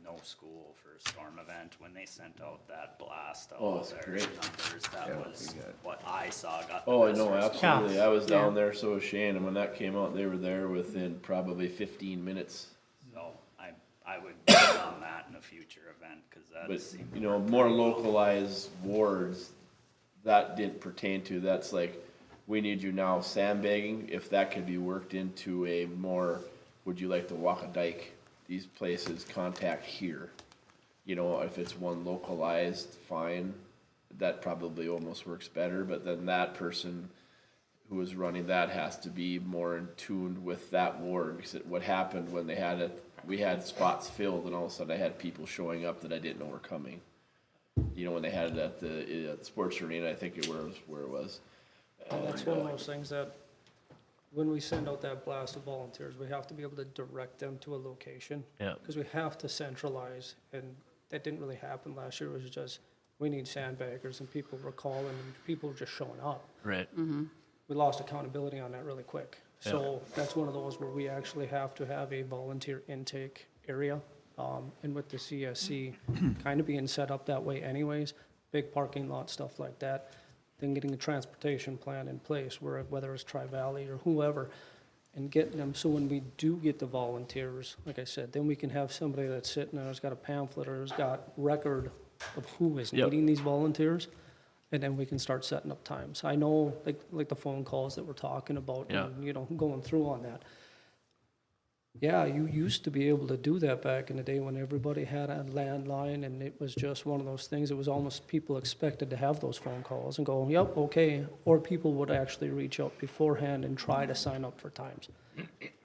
no school for a storm event. When they sent out that blast out Oh, it's their great. numbers, that Yeah, was we got- what I saw got the Oh, best no, response. absolutely. I was down there, so was Shane, and when that came out, they were there within probably 15 minutes. So I would bet on that in a future event, because that But, seemed. more localized wards, that didn't pertain to, that's like we need you now sandbagging, if that could be worked into a more, would you like to walk a dike? These places contact here. You know, if it's one localized, fine, that probably almost works better, but then that person who is running that has to be more in tune with that ward, because what happened when they had it, we had spots filled and all of a sudden I had people showing up that I didn't know were coming. You know, when they had it at the sports arena, I think it was where it was. And that's one of those things that, when we send out that blast of volunteers, we have to be able to direct them to a location. Yeah. Because we have to centralize, and that didn't really happen last year. It was just, we need sandbaggers, and people were calling, and people were just showing up. Right. We lost accountability on that really quick. So that's one of those where we actually have to have a volunteer intake area. And with the CSC kind of being set up that way anyways, big parking lot, stuff like that, then getting a transportation plan in place, where whether it's Tri-Valley or whoever, and getting them, so when we do get the volunteers, like I said, then we can have somebody that's sitting there, has got a pamphlet or has got record of who is Yep. needing these volunteers, and then we can start setting up times. I know, like the phone calls that we're talking about, Yeah. and, you know, going through on that. Yeah, you used to be able to do that back in the day when everybody had a landline, and it was just one of those things. It was almost people expected to have those phone calls and go, yep, okay. Or people would actually reach out beforehand and try to sign up for times.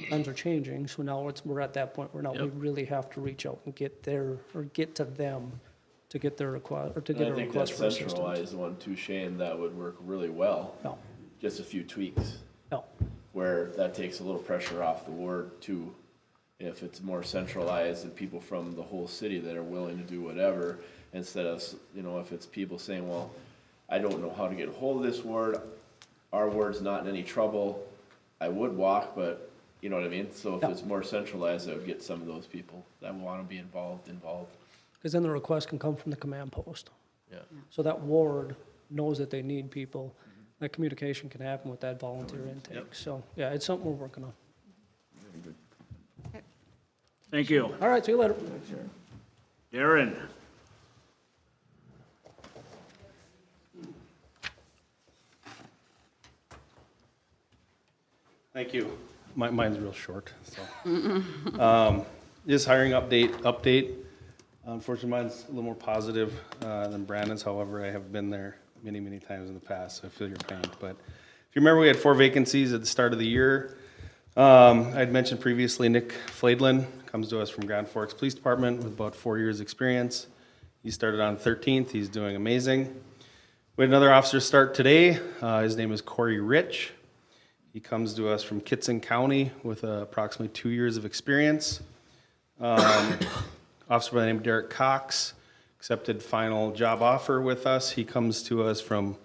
Times are changing, so now we're at that point where now we really have to reach out and get to them to get their request, or to get a I think that request for assistance. centralized one too, Shane, that would work really well. No, Just a few tweaks. no. Where that takes a little pressure off the ward too. If it's more centralized and people from the whole city that are willing to do whatever, instead of, you know, if it's people saying, well, I don't know how to get a hold of this ward, our ward's not in any trouble, I would walk, but, you know what I mean? So if it's more centralized, I would get some of those people that want to be involved. Because then the request can come from the command post. Yeah. So that ward knows that they need people. That communication can happen with that volunteer intake. So, yeah, it's something we're working on. Thank you. All right, see you later. Darren? Thank you. Mine's real short, so. Just hiring update. Unfortunately, mine's a little more positive than Brandon's. However, I have been there many, many times in the past, so I feel your pain. But if you remember, we had 4 vacancies at the start of the year. I'd mentioned previously Nick Fladlin comes to us from Grand Forks Police Department with about 4 years' experience. He started on 13th. He's doing amazing. We had another officer start today. His name is Corey Rich. He comes to us from Kitson County with approximately 2 years of experience. Officer by the name of Derek Cox accepted final job offer with us. He comes to us from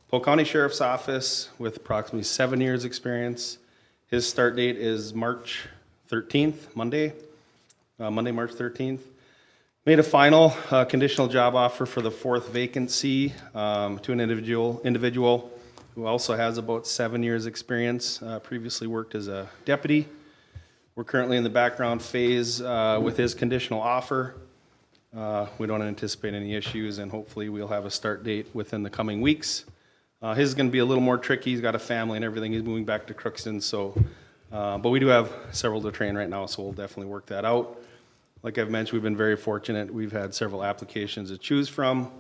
Polk County Sheriff's Office with approximately 7 years' experience. His start date is March 13th, Monday, March 13th. Made a final conditional job offer for the 4th vacancy to an individual who also has about 7 years' experience, previously worked as a deputy. We're currently in the background phase with his conditional offer. We don't anticipate any issues, and hopefully we'll have a start date within the coming weeks. His is going to be a little more tricky. He's got a family and everything. He's moving back to Crookston, so, but we do have several to train right now, so we'll definitely work that out. Like I've mentioned, we've been very fortunate. We've had several applications to choose from.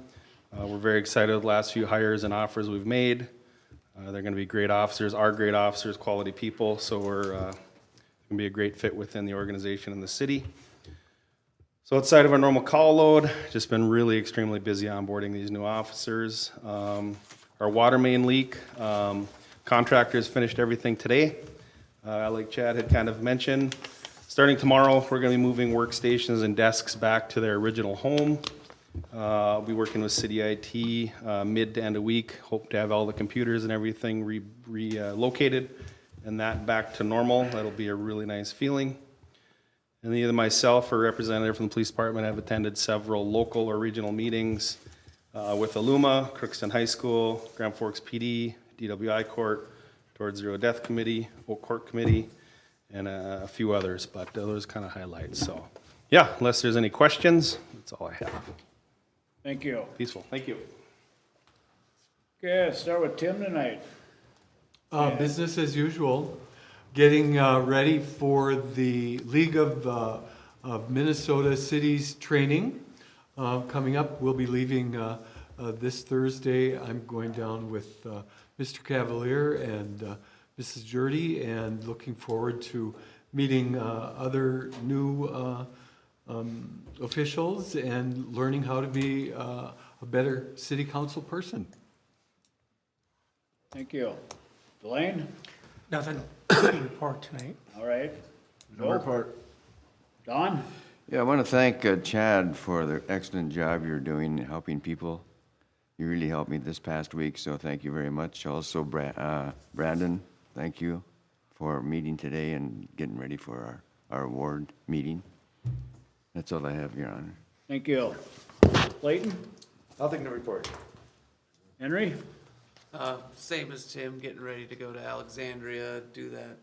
We're very excited with the last few hires and offers we've made. They're going to be great officers, are great officers, quality people, so we're going to be a great fit within the organization and the city. So outside of our normal call load, just been really extremely busy onboarding these new officers. Our water main leak, contractors finished everything today. Like Chad had kind of mentioned, starting tomorrow, we're going to be moving workstations and desks back to their original home. I'll be working with City IT mid to end of week. Hope to have all the computers and everything relocated and that back to normal. That'll be a really nice feeling. And either myself or a representative from the police department have attended several local or regional meetings with Aluma, Crookston High School, Grand Forks PD, DWI Court, Towards Zero Death Committee, Oak Court Committee, and a few others, but those kind of highlights. So, yeah, unless there's any questions, that's all I have. Thank you. Peaceful. Thank you. Okay, let's start with Tim tonight. Business as usual, getting ready for the League of Minnesota Cities training coming up. We'll be leaving this Thursday. I'm going down with Mr. Cavalier and Mrs. Jurdy, and looking forward to meeting other new officials and learning how to be a better city council person. Thank you. Delane? Nothing to report tonight. All right. No report. Don? Yeah, I want to thank Chad for the excellent job you're doing helping people. You really helped me this past week, so thank you very much. Also, Brandon, thank you for meeting today and getting ready for our award meeting. That's all I have, Your Honor. Thank you. Clayton? Nothing to report. Henry? Same as Tim, getting ready to go to Alexandria, do that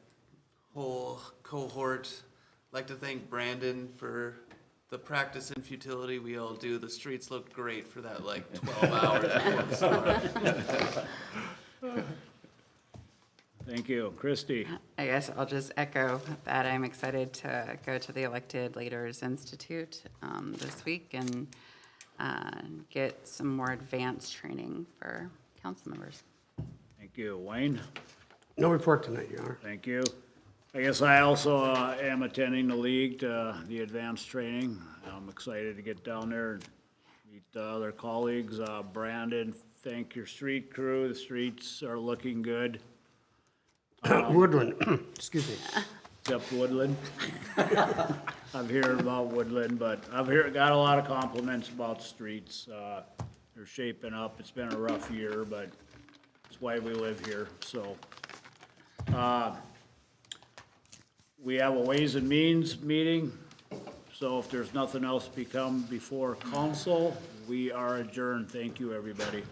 whole cohort. Like to thank Brandon for the practice and futility we all do. The streets looked great for that like 12 hours before the start. Thank you. Christie? I guess I'll just echo that I'm excited to go to the Elected Leaders Institute this week and get some more advanced training for council members. Thank you. Wayne? No report tonight, Your Honor. Thank you. I guess I also am attending the league, the advanced training. I'm excited to get down there and meet the other colleagues. Brandon, thank your street crew. The streets are looking good. Woodland, excuse me. Except Woodland. I've heard about Woodland, but got a lot of compliments about streets. They're shaping up. It's been a rough year, but it's why we live here, so. We have a Ways and Means meeting, so if there's nothing else before council, we are adjourned. Thank you, everybody.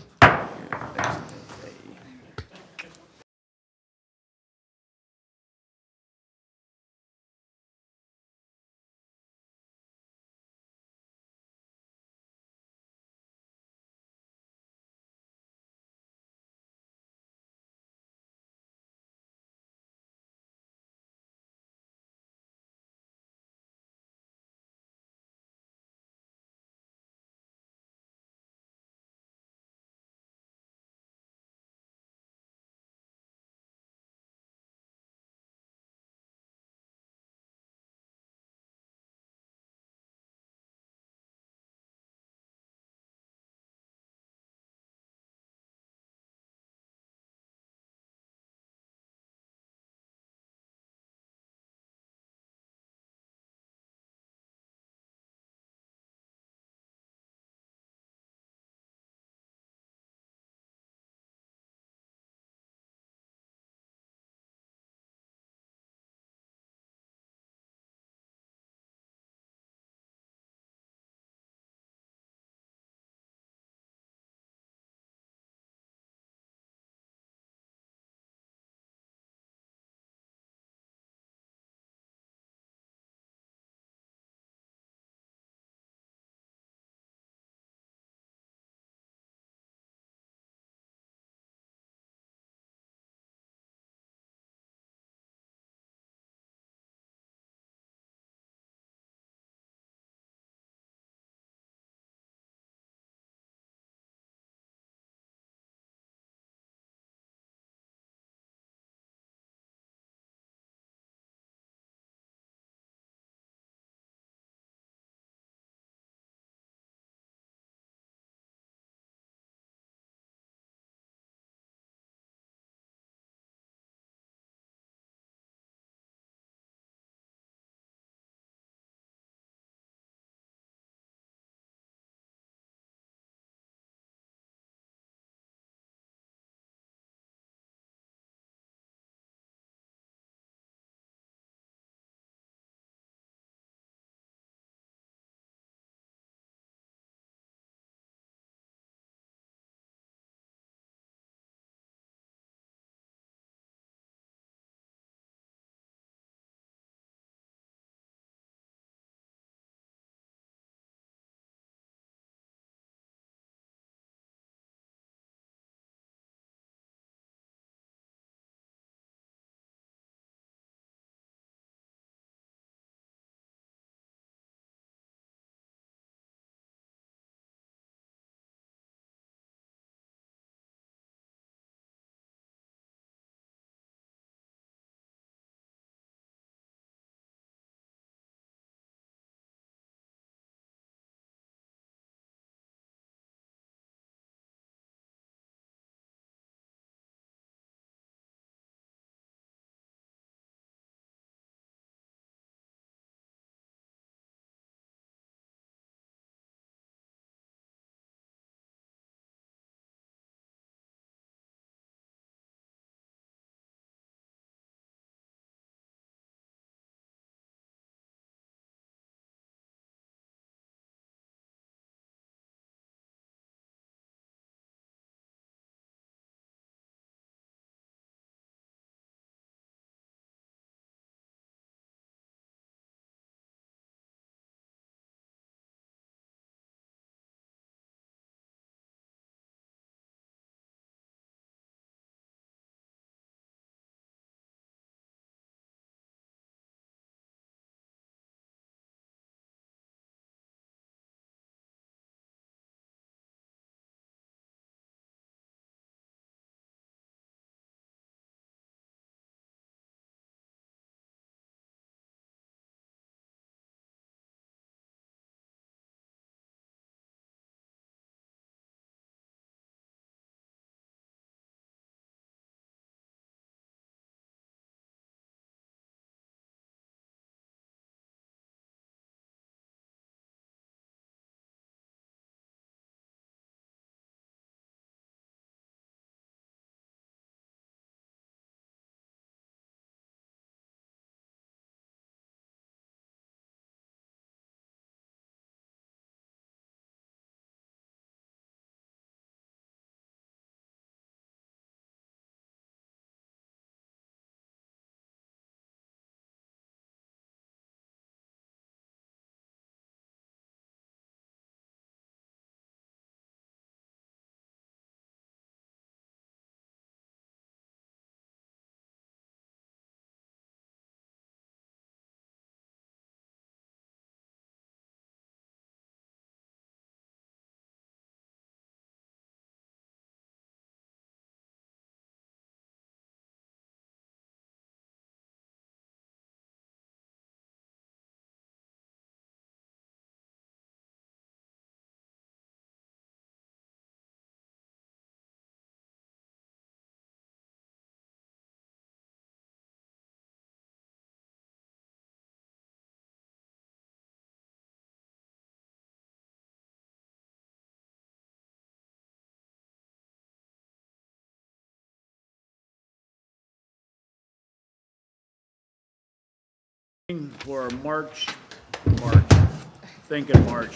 For March,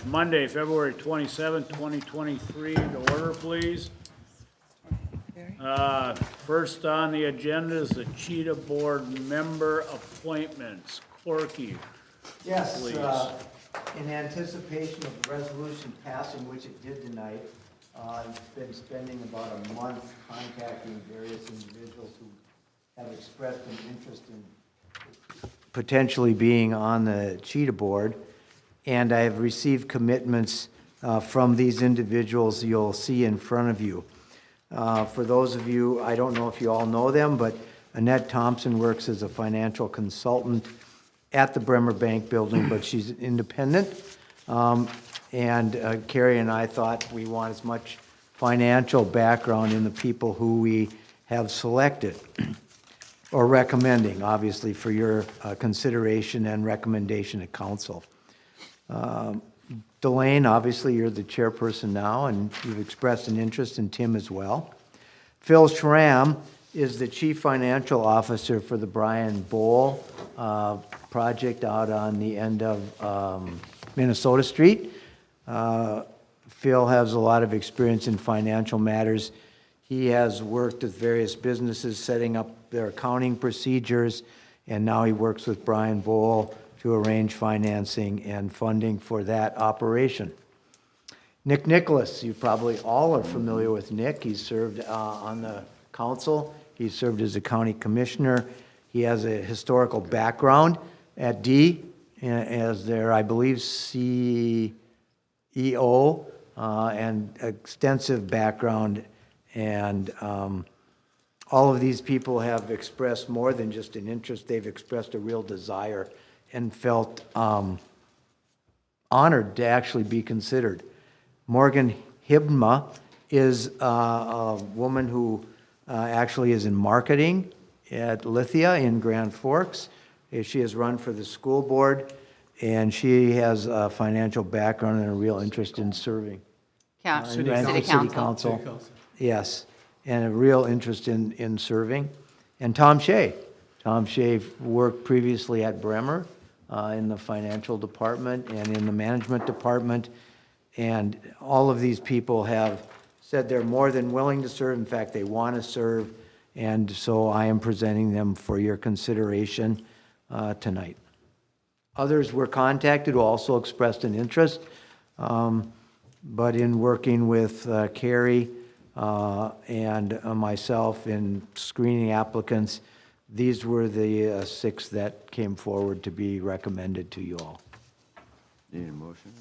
Monday, February 27, 2023, to order, please. First on the agenda is the Cheetah Board member appointments. Corky, Yes, please. in anticipation of the resolution passing, which it did tonight, I've been spending about a month contacting various individuals who have expressed an interest in potentially being on the Cheetah Board, and I have received commitments from these individuals you'll see in front of you. For those of you, I don't know if you all know them, but Annette Thompson works as a financial consultant at the Bremer Bank Building, but she's independent. And Carrie and I thought we want as much financial background in the people who we have selected, or recommending, obviously, for your consideration and recommendation to council. Delane, obviously, you're the chairperson now, and you've expressed an interest in Tim as well. Phil Schramm is the chief financial officer for the Brian Bowl project out on the end of Minnesota Street. Phil has a lot of experience in financial matters. He has worked with various businesses setting up their accounting procedures, and now he works with Brian Bowl to arrange financing and funding for that operation. Nick Nicholas, you probably all are familiar with Nick. He's served on the council. He served as a county commissioner. He has a historical background at D as their, I believe, CEO, and extensive background. And all of these people have expressed more than just an interest. They've expressed a real desire and felt honored to actually be considered. Morgan Hibma is a woman who actually is in marketing at Lithia in Grand Forks. She has run for the school board, and she has a financial background and a real interest in serving. City Council. Yes, and a real interest in serving. And Tom Shea. Tom Shea worked previously at Bremer in the financial department and in the management department. And all of these people have said they're more than willing to serve. In fact, they want to serve. And so I am presenting them for your consideration tonight. Others were contacted who also expressed an interest. But in working with Carrie and myself in screening applicants, these were the 6 that came forward to be recommended to you all. Need a motion?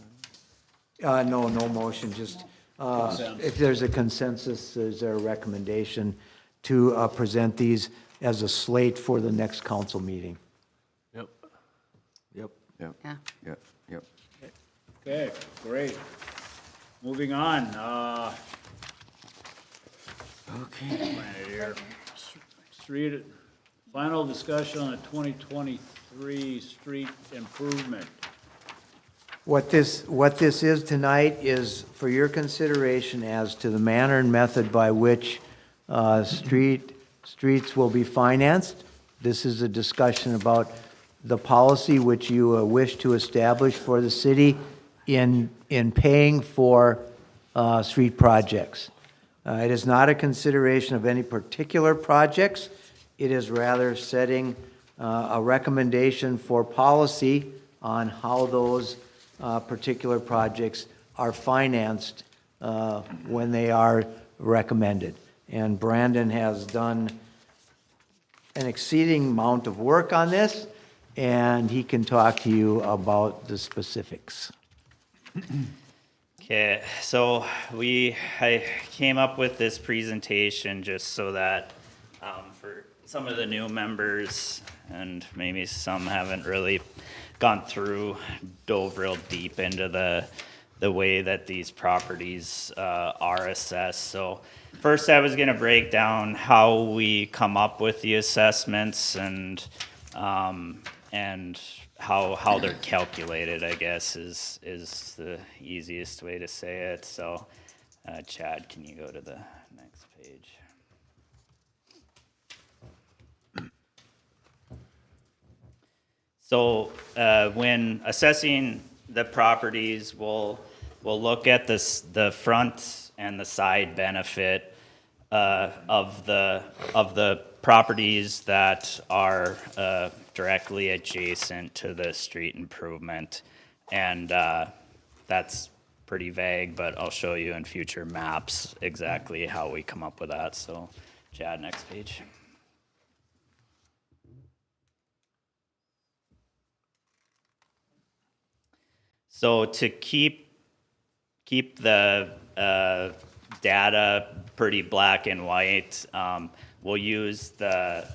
No motion, just if there's a consensus, is there a recommendation to present these as a slate for the next council meeting? Yep. Yep. Yeah. Yep. Okay, great. Moving on, Okay. Street, final discussion on the 2023 street improvement. What this is tonight is for your consideration as to the manner and method by which streets will be financed. This is a discussion about the policy which you wish to establish for the city in paying for street projects. It is not a consideration of any particular projects. It is rather setting a recommendation for policy on how those particular projects are financed when they are recommended. And Brandon has done an exceeding amount of work on this, and he can talk to you about the specifics. Okay, so I came up with this presentation just so that for some of the new members, and maybe some haven't really dove real deep into the way that these properties are assessed. So first I was gonna break down how we come up with the assessments and how they're calculated, I guess, is the easiest way to say it. So, Chad, can you go to the next page? So, when assessing the properties, we'll look at the front and the side benefit of the properties that are directly adjacent to the street improvement. And that's pretty vague, but I'll show you in future maps exactly how we come up with that. So, Chad, next page. So to keep the data pretty black and white, we'll use the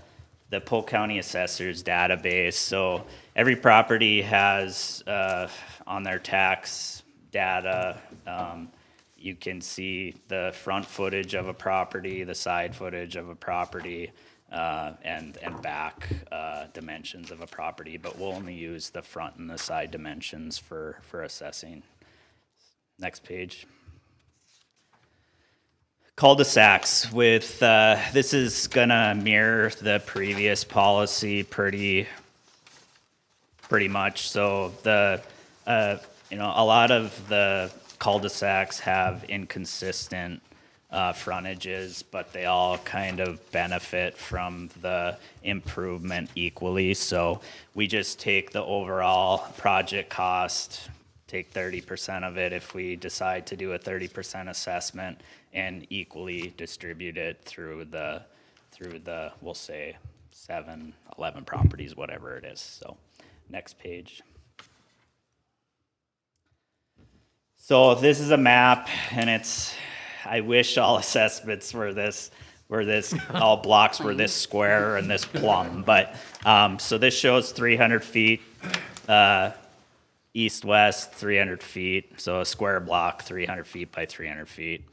Polk County Assessor's database. So every property has on their tax data, you can see the front footage of a property, the side footage of a property, and back dimensions of a property, but we'll only use the front and the side dimensions for assessing. Next page. Cul-de-sacs with, this is gonna mirror the previous policy pretty much. So the, a lot of the cul-de-sacs have inconsistent frontages, but they all kind of benefit from the improvement equally. So we just take the overall project cost, take 30% of it if we decide to do a 30% assessment, and equally distribute it through the, we'll say 7, 11 properties, whatever it is. So next page. So this is a map, and it's, I wish all assessments were this, all blocks were this square and this plumb, but, so this shows 300 feet, east-west, 300 feet, so a square block, 300 feet by 300 feet.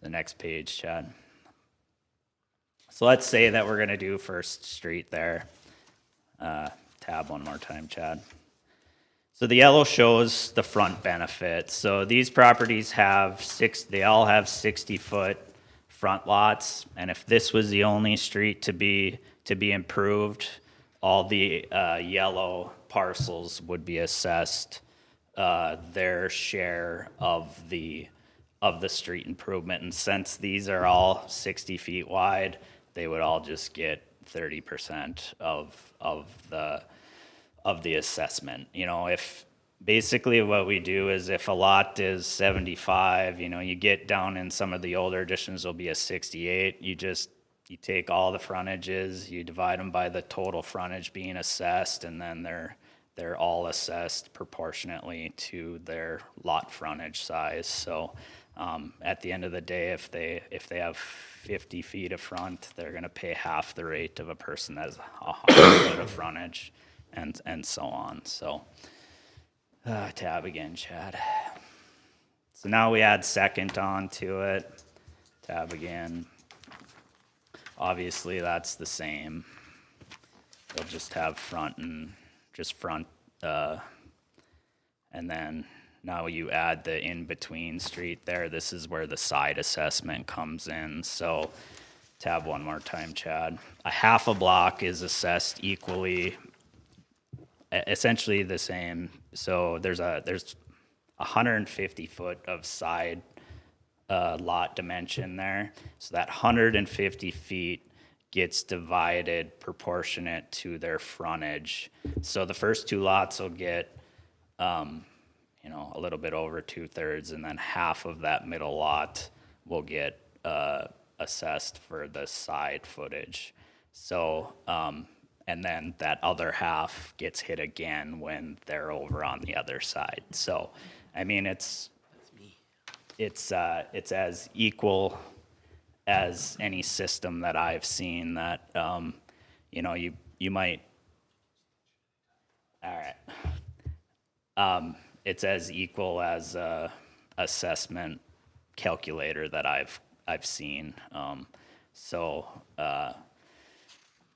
The next page, Chad. So let's say that we're gonna do First Street there. Tab one more time, Chad. So the yellow shows the front benefit. So these properties have they all have 60-foot front lots, and if this was the only street to be improved, all the yellow parcels would be assessed their share of the street improvement. And since these are all 60 feet wide, they would all just get 30% of the assessment. You know, if basically what we do is if a lot is 75, you get down in some of the older editions, will be a 68. You take all the frontages, you divide them by the total frontage being assessed, and then they're all assessed proportionately to their lot frontage size. So at the end of the day, if they have 50 feet of front, they're gonna pay half the rate of a person that has 100 foot of frontage, and so on. So tab again, Chad. So now we add second on to it. Tab again. Obviously, that's the same. We'll just have front and just front, and then now you add the in-between street there. This is where the side assessment comes in. So tab one more time, Chad. A half a block is assessed equally, essentially the same. So there's 150 foot of side lot dimension there. So that 150 feet gets divided proportionate to their frontage. So the first two lots will get, a little bit over 2/3, and then half of that middle lot will get assessed for the side footage. So, and then that other half gets hit again when they're over on the other side. So, I mean, it's as equal as any system that I've seen that, you might, all right. It's as equal as a assessment calculator that I've seen. And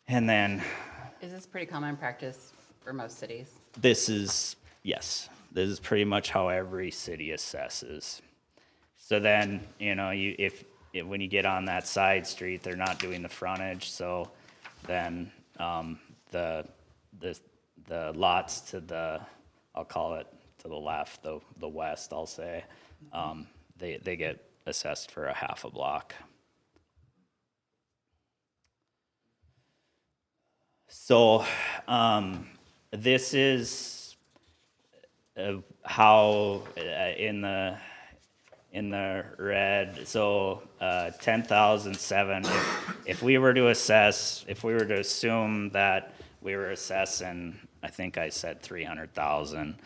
then. Is this pretty common practice for most cities? Yes, this is pretty much how every city assesses. So then, if when you get on that side street, they're not doing the frontage, so then the the lots to the, I'll call it to the left, the west, I'll say, they get assessed for a half a block. So, this is how in the red, so 10,007. If we were to assess, if we were to assume that we were assessing, I think I said 300,000.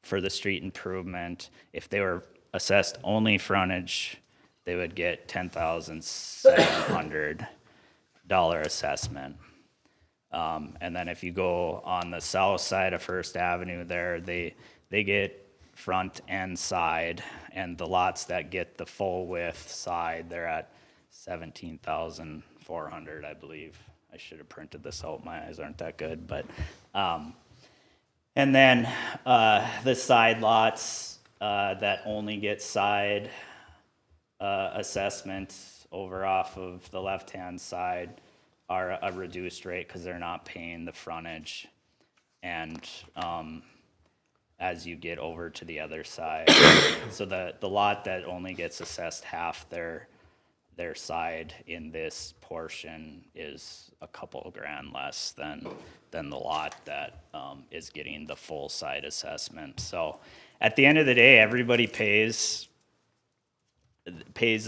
For the street improvement, if they were assessed only frontage, they would get $10,700 assessment. And then if you go on the south side of First Avenue there, they get front and side, and the lots that get the full width side, they're at 17,400, I believe. I should have printed this out, my eyes aren't that good, but, and then, the side lots, that only get side, assessment over off of the left-hand side are a reduced rate because they're not paying the frontage. And, as you get over to the other side, so the lot that only gets assessed half their side in this portion is a couple of grand less than the lot that is getting the full side assessment. So at the end of the day, everybody pays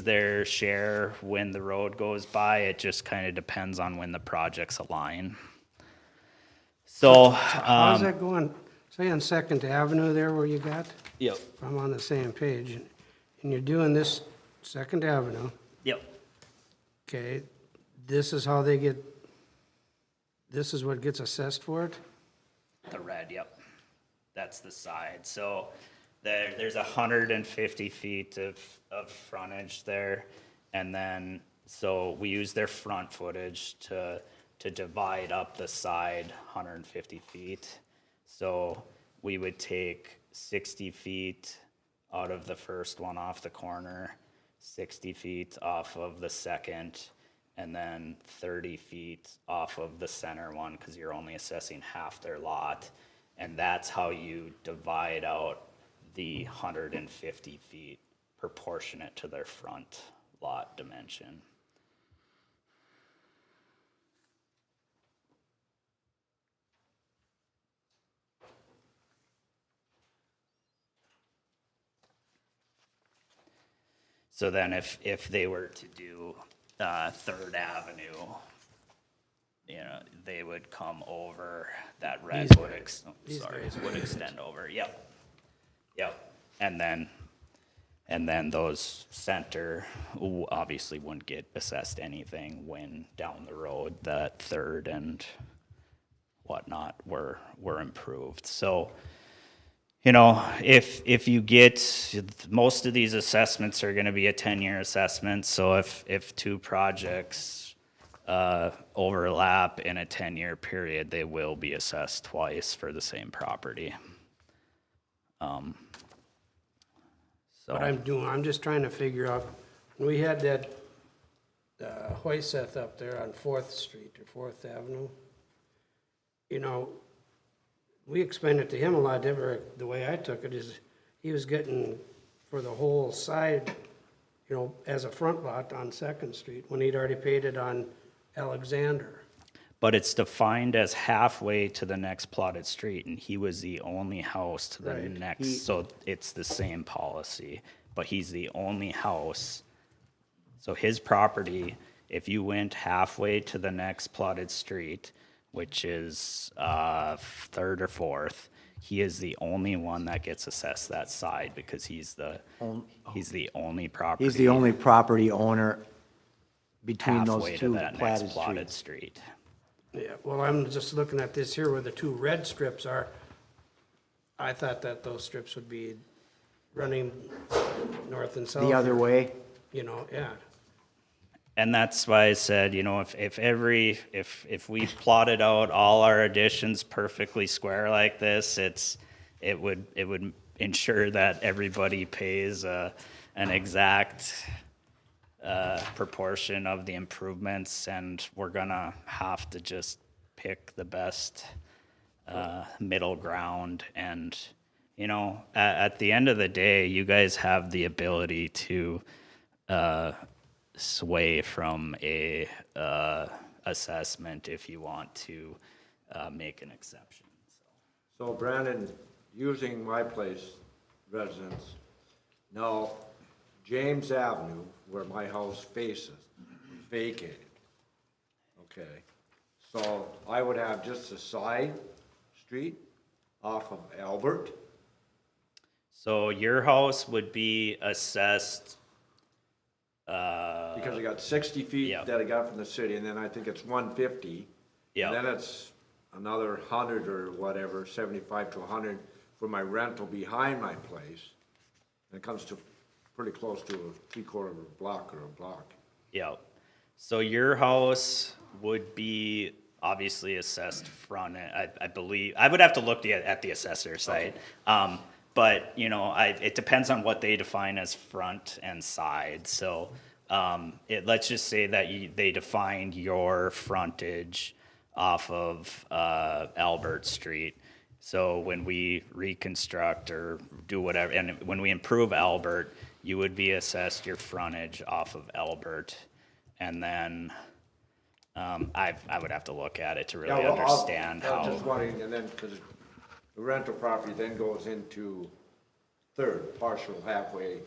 their share when the road goes by. It just kind of depends on when the projects align. So How's that going? Say on Second Avenue there where you got? Yep. If I'm on the same page, and you're doing this Second Avenue, Yep. okay, this is how they get, this is what gets assessed for it? The red, yep. That's the side. So there's 150 feet of frontage there. And then, so we use their front footage to divide up the side 150 feet. So we would take 60 feet out of the first one off the corner, 60 feet off of the second, and then 30 feet off of the center one, because you're only assessing half their lot. And that's how you divide out the 150 feet proportionate to their front lot dimension. So then if they were to do Third Avenue, you know, they would come over, that red would would extend over, yep. Yep, and then those center obviously wouldn't get assessed anything when down the road that Third and whatnot were improved. So, you know, if you get, most of these assessments are gonna be a 10-year assessment, so if two projects overlap in a 10-year period, they will be assessed twice for the same property. What I'm doing, I'm just trying to figure out, when we had that Hoyseth up there on 4th Street or 4th Avenue, you know, we explained it to him a lot different. The way I took it is he was getting for the whole side, you know, as a front lot on 2nd Street when he'd already paid it on Alexander. But it's defined as halfway to the next plotted street, and he was the only house to the Right. next, so it's the same policy, but he's the only house. So his property, if you went halfway to the next plotted street, which is 3rd or 4th, he is the only one that gets assessed that side because he's the only property. He's the only property owner between those halfway to two that next platted plotted streets. street. Yeah, well, I'm just looking at this here where the two red strips are. I thought that those strips would be running north and south. The other way? You know, yeah. And that's why I said, you know, if we plotted out all our additions perfectly square like this, it would ensure that everybody pays an exact proportion of the improvements, and we're gonna have to just pick the best middle ground. And, you know, at the end of the day, you guys have the ability to sway from a assessment if you want to make an exception. So Brandon, using my place residence, now James Avenue, where my house faces, is vacated. Okay, so I would have just a side street off of Albert. So your house would be assessed. Because I got 60 feet that I got from the city, and then I think it's 150. Yeah. And then it's another 100 or whatever, 75 to 100 for my rental behind my place. And it comes to pretty close to a 3/4 of a block or a block. Yeah. So your house would be obviously assessed front, I believe. I would have to look at the assessor site. But, you know, it depends on what they define as front and side. So let's just say that they defined your frontage off of Albert Street. So when we reconstruct or do whatever, and when we improve Albert, you would be assessed your frontage off of Albert. And then I would have to look at it to really understand I was how. just wondering, and then, because the rental property then goes into third, partial, halfway.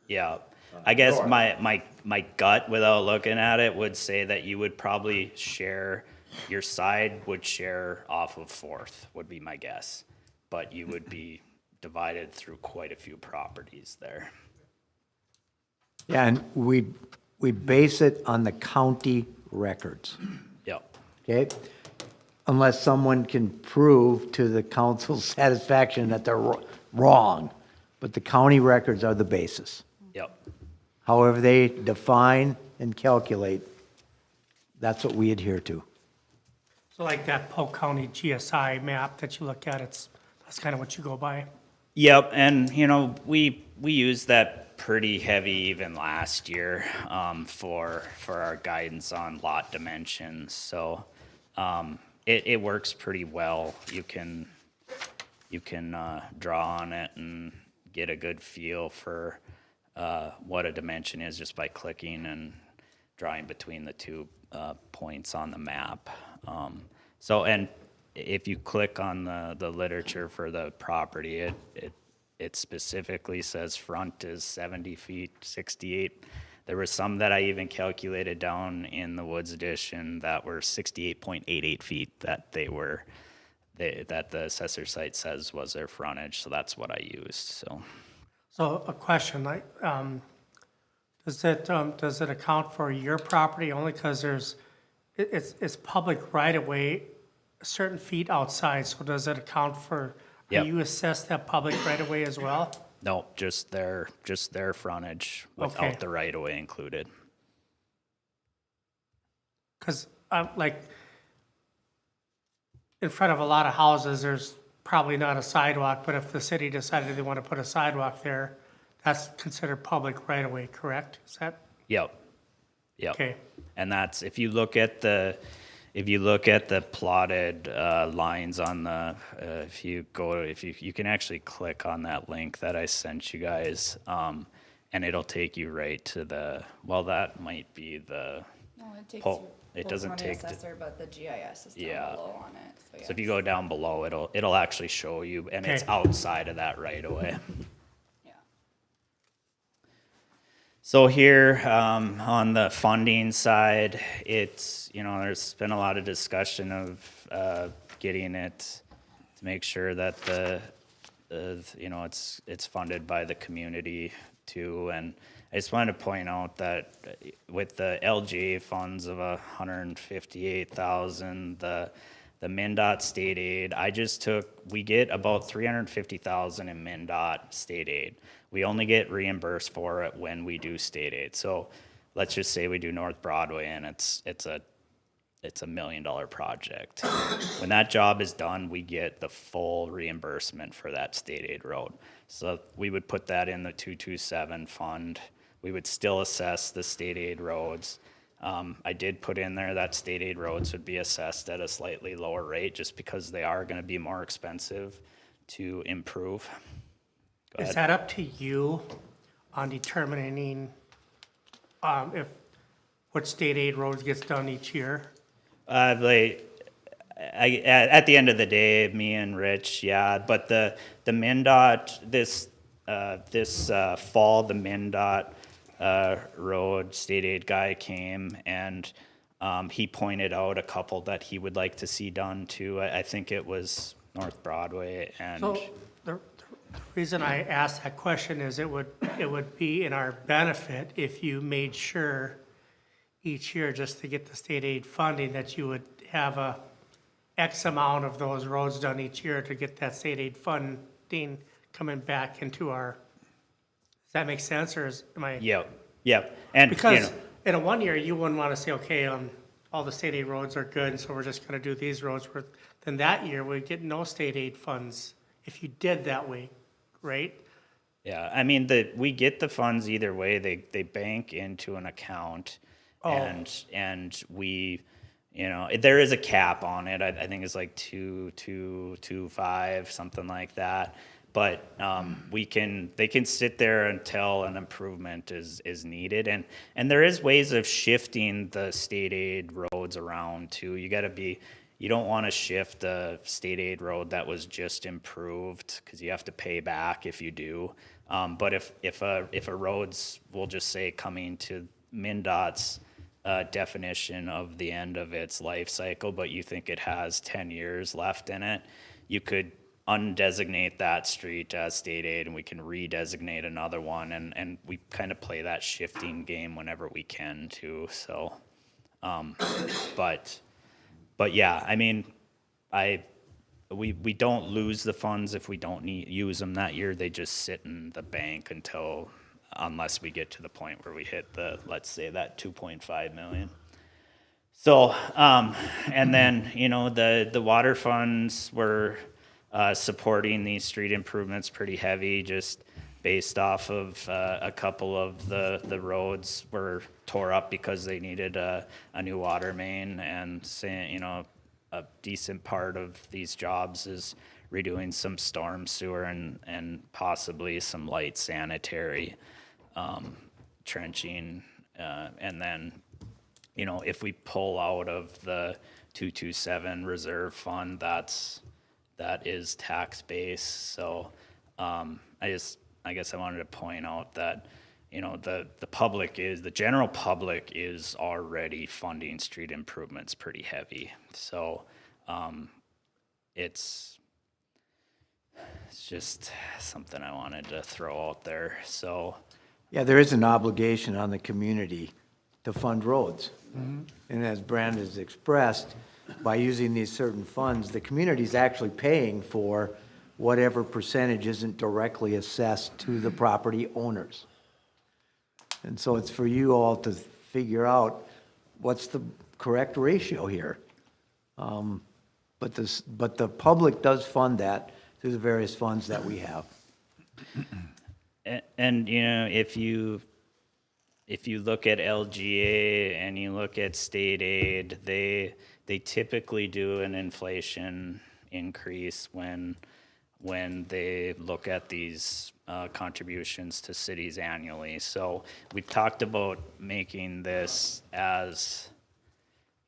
Yeah, I guess north. my gut, without looking at it, would say that you would probably share, your side would share off of Fourth, would be my guess. But you would be divided through quite a few properties there. Yeah, and we base it on the county records, Yep. okay? Unless someone can prove to the council's satisfaction that they're wrong. But the county records are the basis. Yep. However they define and calculate, that's what we adhere to. So like that Polk County GSI map that you look at, that's kind of what you go by? Yep, and you know, we used that pretty heavy even last year for our guidance on lot dimensions. So it works pretty well. You can draw on it and get a good feel for what a dimension is just by clicking and drawing between the two points on the map. So, and if you click on the literature for the property, it specifically says front is 70 feet, 68. There were some that I even calculated down in the Woods edition that were 68.88 feet that that the assessor site says was their frontage. So that's what I used. So a question, like, does it account for your property only because it's public right of way, certain feet outside, so does it account for, Yep. you assess that public right of way as well? No, just their frontage without Okay. the right of way included. Because, like, in front of a lot of houses, there's probably not a sidewalk, but if the city decided they want to put a sidewalk there, that's considered public right of way, correct? Is that? Yep. Yep. Okay. And that's, if you look at the plotted lines on the, you can actually click on that link that I sent you guys, and it'll take you right to that might be the. No, it takes Polk- you. It Polk doesn't County take the. Assessor, but the GIS is down Yeah. below on it. So if you go down below, it'll actually show you, and it's Okay. outside of that right away. So here, on the funding side, it's, you know, there's been a lot of discussion of getting it to make sure that you know, it's funded by the community too. And I just wanted to point out that with the LGA funds of $158,000, the MnDOT state aid, we get about $350,000 in MnDOT state aid. We only get reimbursed for it when we do state aid. So let's just say we do North Broadway and it's a $1 million project. When that job is done, we get the full reimbursement for that state aid road. So we would put that in the 227 fund. we would still assess the state aid roads. I did put in there that state aid roads would be assessed at a slightly lower rate just because they are gonna be more expensive to improve. Go Is ahead. that up to you on determining, if, what state aid roads gets done each year? At the end of the day, me and Rich, yeah, but the MnDOT, this fall, the MnDOT road state aid guy came and he pointed out a couple that he would like to see done too. I think it was North Broadway and. So the reason I asked that question is it would be in our benefit if you made sure each year, just to get the state aid funding, that you would have a X amount of those roads done each year to get that state aid funding coming back into our, does that make sense, or am I? Yep, and, you Because know, in a 1 year, you wouldn't want to say, okay, all the state aid roads are good, so we're just gonna do these roads. Then that year, we'd get no state aid funds if you did that way, right? yeah, I mean, we get the funds either way, they bank into an account. Oh. And we, you know, there is a cap on it. I think it's like 2.25, something like that. But they can sit there until an improvement is needed. And there is ways of shifting the state aid roads around too. You don't want to shift a state aid road that was just improved because you have to pay back if you do. But if a road's, we'll just say, coming to MnDOT's definition of the end of its life cycle, but you think it has 10 years left in it, you could undesignate that street as state aid and we can redesignate another one, and we kind of play that shifting game whenever we can too. So but yeah, I mean, we don't lose the funds if we don't use them that year. They just sit in the bank unless we get to the point where we hit let's say that 2.5 million. So, and then, you know, the water funds were supporting these street improvements pretty heavy, just based off of a couple of the roads were tore up because they needed a new water main, and saying, you know, a decent part of these jobs is redoing some storm sewer and possibly some light sanitary trenching, and then, you know, if we pull out of the 227 reserve fund, that is tax base. So I guess I wanted to point out that, you know, the general public is already funding street improvements pretty heavy. So it's just something I wanted to throw out there. So. Yeah, there is an obligation on the community to fund roads. And as Brandon has expressed, by using these certain funds, the community's actually paying for whatever percentage isn't directly assessed to the property owners. And so it's for you all to figure out what's the correct ratio here. But the public does fund that through the various funds that we have. And you know, if you look at LGA and you look at state aid, they typically do an inflation increase when they look at these contributions to cities annually. So we've talked about making this as,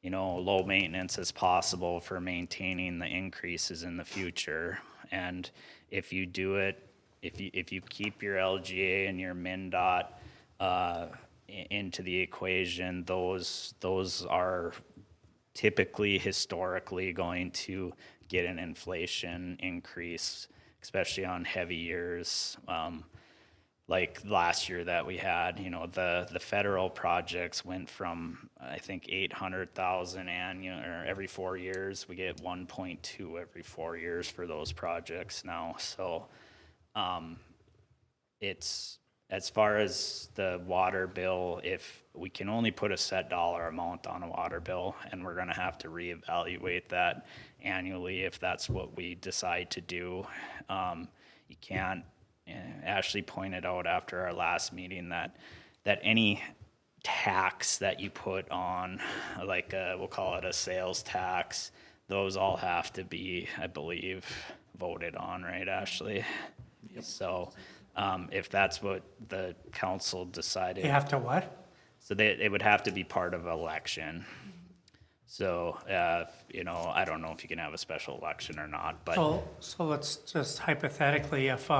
you know, low maintenance as possible for maintaining the increases in the future. And if you do it, if you keep your LGA and your MnDOT into the equation, those are typically historically going to get an inflation increase, especially on heavy years. Like last year that we had, you know, the federal projects went from, I think, 800,000 annual, or every 4 years. We get 1.2 every 4 years for those projects now. So it's, as far as the water bill, if we can only put a set dollar amount on a water bill, and we're gonna have to reevaluate that annually if that's what we decide to do. You can't, Ashley pointed out after our last meeting that that any tax that you put on, like, we'll call it a sales tax, those all have to be, I believe, voted on, right, Ashley? So, if that's what the council decided. You have to what? So it would have to be part of election. So, you know, I don't know if you can have a special election or not, but. So let's just hypothetically, if,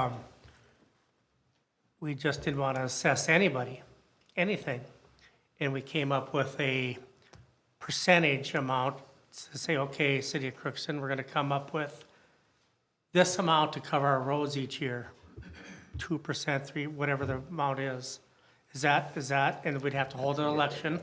we just didn't want to assess anybody, anything, and we came up with a percentage amount to say, okay, City of Crookston, we're gonna come up with this amount to cover our roads each year, 2%, 3%, whatever the amount is. Is that, and we'd have to hold an election?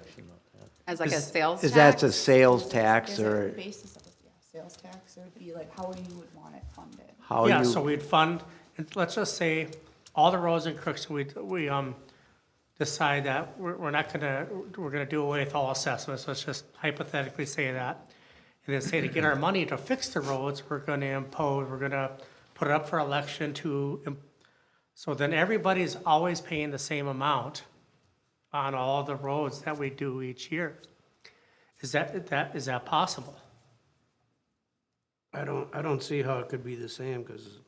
As like a sales Is tax? that a sales tax Is it or the basis of a sales tax? It would be like how you would want it funded. how Yeah, you? so we'd fund, and let's just say, all the roads in Crookston, we decide that we're not gonna, we're gonna do away with all assessments, let's just hypothetically say that. And then say to get our money to fix the roads, we're gonna put it up for election so then everybody's always paying the same amount on all the roads that we do each year. Is that possible? I don't see how it could be the same, because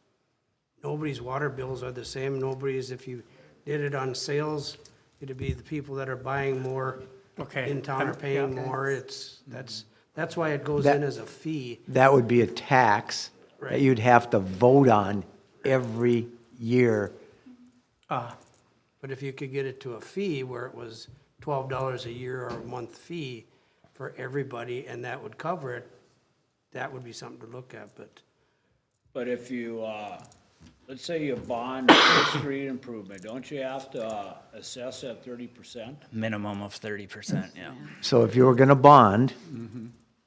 nobody's water bills are the same, if you did it on sales, it'd be the people that are buying more Okay. in town are paying Yeah. more, that's why it goes in as a fee. That would be a tax that Right. you'd have to vote on every year. But if you could get it to a fee where it was $12 a year or a month fee for everybody, and that would cover it, that would be something to look at, but. But if you, let's say you bond a street improvement, don't you have to assess at 30%? Minimum of 30%, yeah. So if you were gonna bond,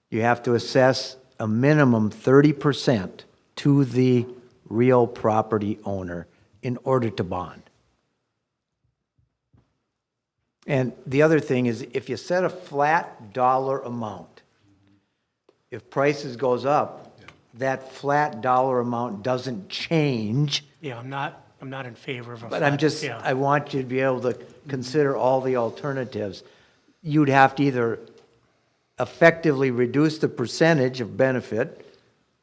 you have to assess a minimum 30% to the real property owner in order to bond. And the other thing is, if you set a flat dollar amount, if prices goes up, that flat dollar amount doesn't change. Yeah, I'm not in favor of a. But I'm just, yeah. I want you to be able to consider all the alternatives. You'd have to either effectively reduce the percentage of benefit,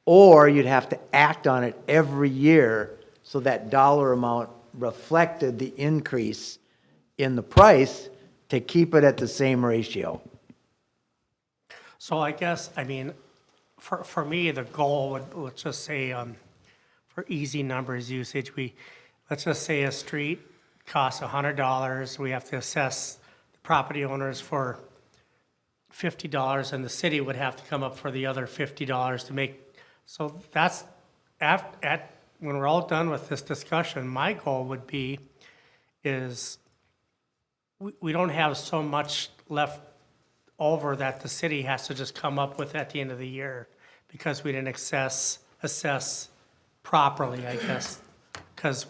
or you'd have to act on it every year so that dollar amount reflected the increase in the price to keep it at the same ratio. So I guess, I mean, for me, the goal would, let's just say, for easy numbers usage, let's just say a street costs $100, we have to assess the property owners for $50, and the city would have to come up for the other $50 to make, so that's, when we're all done with this discussion, my goal would be, is we don't have so much left over that the city has to just come up with at the end of the year, because we didn't assess properly, I guess. Because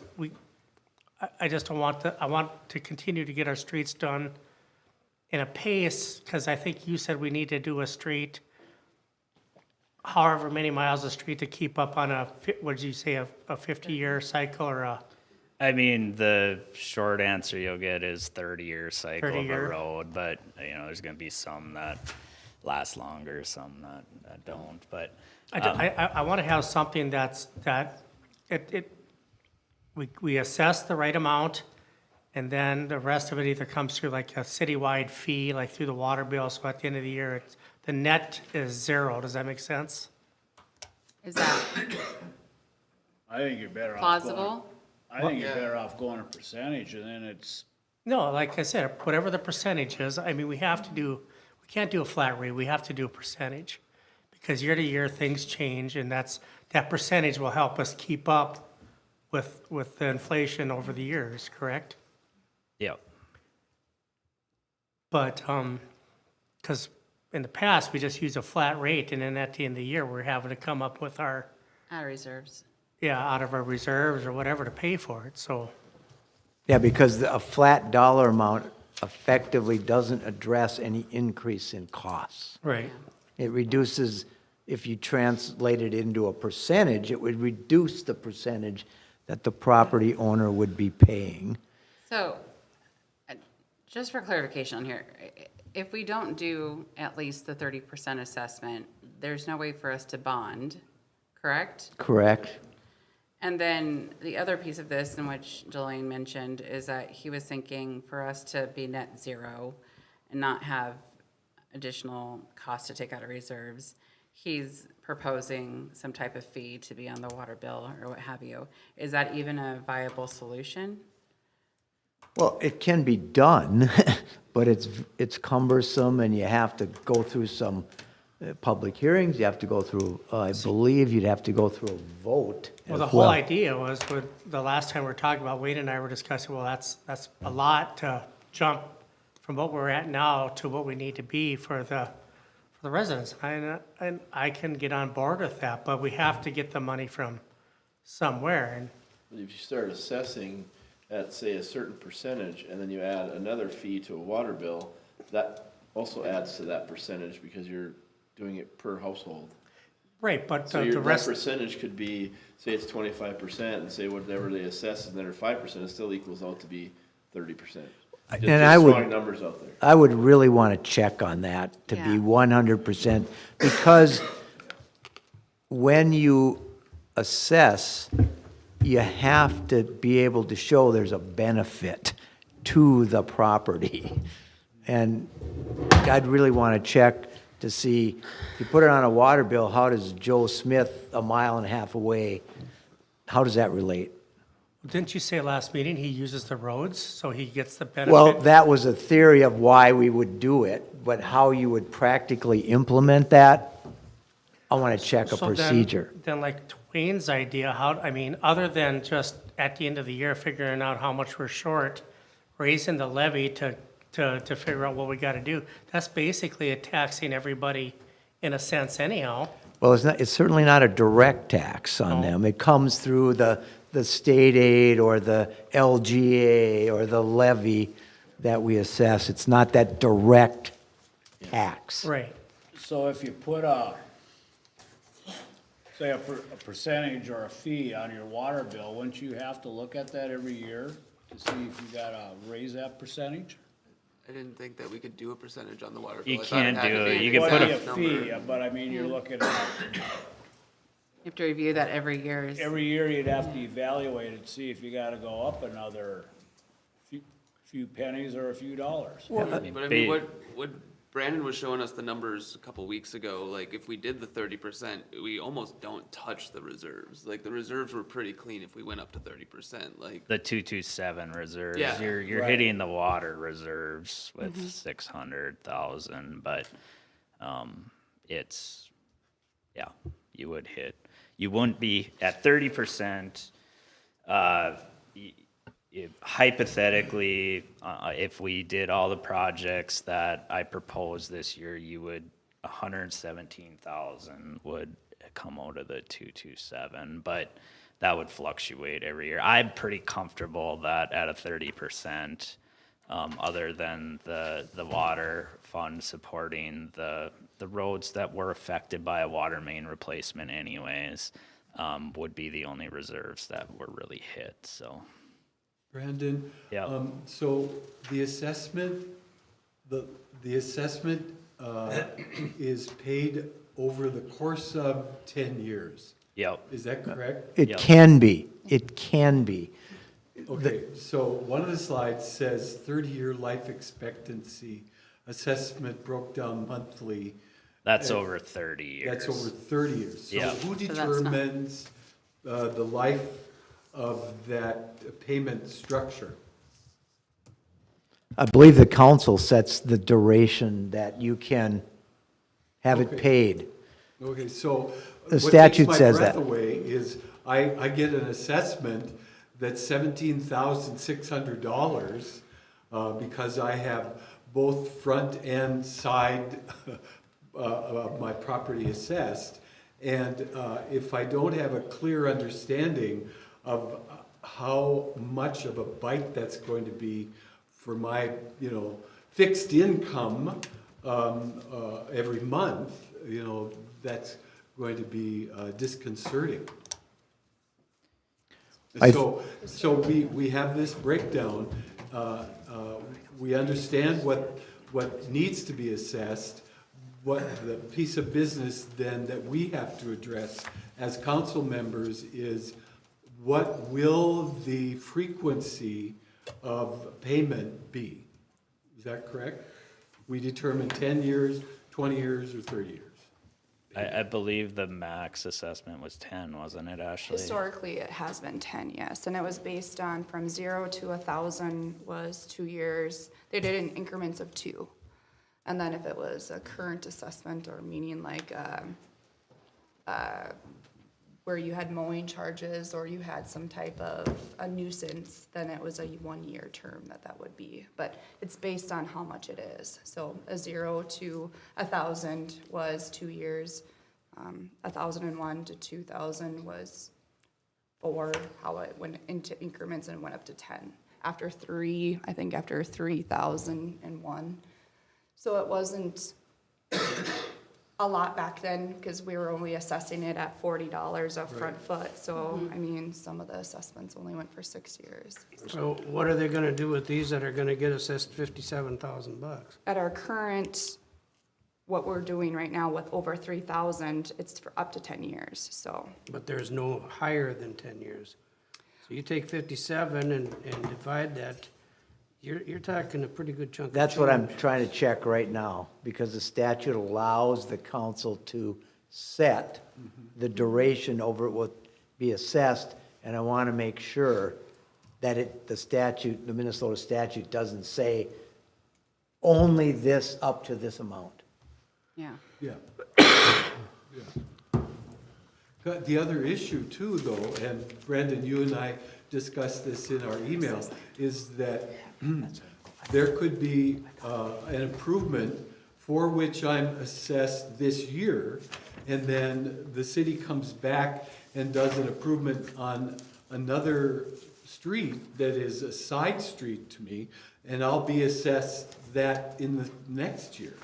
I just don't want I want to continue to get our streets done in a pace, because I think you said we need to do a street, however many miles of street to keep up on what did you say, a 50-year cycle or a? I mean, the short answer you'll get is 30-year cycle of a 30-year. road, but, you know, there's gonna be some that last longer, some that don't, but. I want to have something we assess the right amount, and then the rest of it either comes through like a citywide fee, like through the water bill, so at the end of the year, the net is zero. Does that make sense? Is that I think you're better off. plausible? I think you're better off going a percentage, and then it's, No, like I said, whatever the percentage is, I mean, we can't do a flat rate, we have to do a percentage. Because year to year, things change, and that percentage will help us keep up with the inflation over the years, correct? Yep. But, because in the past, we just used a flat rate, and then at the end of the year, we're having to come up with our, Out of reserves. out of our reserves or whatever to pay for it, so. Yeah, because a flat dollar amount effectively doesn't address any increase in costs. Right. It reduces, if you translate it into a percentage, it would reduce the percentage that the property owner would be paying. So, Just for clarification on here, if we don't do at least the 30% assessment, there's no way for us to bond, correct? Correct. And then the other piece of this, in which Jolene mentioned, is that he was thinking for us to be net zero and not have additional costs to take out of reserves. He's proposing some type of fee to be on the water bill or what have you. Is that even a viable solution? Well, it can be done, but it's cumbersome, and you have to go through some public hearings, you have to go through, I believe you'd have to go through a vote Well, as the whole idea was, with the last time we were talking about, Wade and I were discussing, well, that's a lot to jump from what we're at now to what we need to be for the residents. And I can get on board with that, but we have to get the money from somewhere. And If you start assessing at, say, a certain percentage, and then you add another fee to a water bill, that also adds to that percentage because you're doing it per household. Right, but So the that rest, percentage could be, say it's 25%, and say whatever they assess is another 5%, it still equals out to be 30%. And I would, throwing numbers out there. I would really want to check on that to be Yeah. 100%, because when you assess, you have to be able to show there's a benefit to the property. And I'd really want to check to see, if you put it on a water bill, how does Joe Smith, a mile and a half away, how does that relate? didn't you say last meeting he uses the roads, so he gets the benefit? Well, that was a theory of why we would do it, but how you would practically implement that, I want to check a So then- procedure. Then like Wayne's idea, how, I mean, other than just at the end of the year figuring out how much we're short, raising the levy to figure out what we got to do, that's basically a taxing everybody in a sense anyhow. Well, it's certainly not a direct tax on them. It comes through the state aid or the LGA or the levy that we assess. It's not that direct tax. Right. So if you put say a percentage or a fee on your water bill, wouldn't you have to look at that every year to see if you gotta raise that percentage? I didn't think that we could do a percentage on the water You bill. I thought it can't had to do be it. an You can Well, put it'd exact be a number. fee, but I mean, you're looking at, You have to review that every year. every year you'd have to evaluate it, see if you gotta go up another few pennies or a few dollars. But I mean, what Brandon was showing us the numbers a couple weeks ago, like if we did the 30%, we almost don't touch the reserves. Like the reserves were pretty clean if we went up to 30%, like. The 227 reserves, Yeah. you're Right. hitting the water reserves with 600,000, but, it's, yeah, you would hit, you wouldn't be at 30%, hypothetically, if we did all the projects that I proposed this year, you would, 117,000 would come out of the 227, but that would fluctuate every year. I'm pretty comfortable that at a 30%, other than the water fund supporting the roads that were affected by a water main replacement anyways, would be the only reserves that were really hit, so. Brandon? Yeah. So the assessment, the assessment is paid over the course of 10 years. Yep. Is that correct? It can be. It can be. Okay, so one of the slides says 30-year life expectancy assessment broke down monthly. That's over 30 years. That's over 30 years. So Yeah. who So that's not- determines the life of that payment structure? I believe the council sets the duration that you can have it Okay. paid. Okay, so The what statute takes my says breath that. away is I get an assessment that's $17,600 because I have both front and side of my property assessed. And if I don't have a clear understanding of how much of a bite that's going to be for my, fixed income every month, that's going to be disconcerting. So we have this breakdown. we understand what needs to be assessed, what the piece of business then that we have to address as council members is what will the frequency of payment be? Is that correct? We determine 10 years, 20 years, or 30 years? I believe the max assessment was 10, wasn't it, Ashley? Historically, it has been 10, yes, and it was based on from 0 to 1,000 was 2 years. They did it in increments of 2. And then if it was a current assessment, or meaning like where you had mowing charges or you had some type of a nuisance, then it was a 1-year term that would be. But it's based on how much it is. So a 0 to 1,000 was 2 years. 1,001 to 2,000 was 4, how it went into increments and went up to 10. After 3, I think after 3,001. So it wasn't a lot back then, because we were only assessing it at $40 a front foot. So, I mean, some of the assessments only went for 6 years. So what are they gonna do with these that are gonna get assessed $57,000? At our current, what we're doing right now with over 3,000, it's for up to 10 years, so. But there's no higher than 10 years. So you take 57 and divide that, you're talking a pretty good chunk of That's what I'm change. trying to check right now, because the statute allows the council to set the duration over it will be assessed, and I want to make sure that the statute, the Minnesota statute doesn't say only this up to this amount. Yeah. Yeah. The other issue too, though, and Brendan, you and I discussed this in our email, is that there could be an improvement for which I'm assessed this year, and then the city comes back and does an improvement on another street that is a side street to me, and I'll be assessed that in the next year.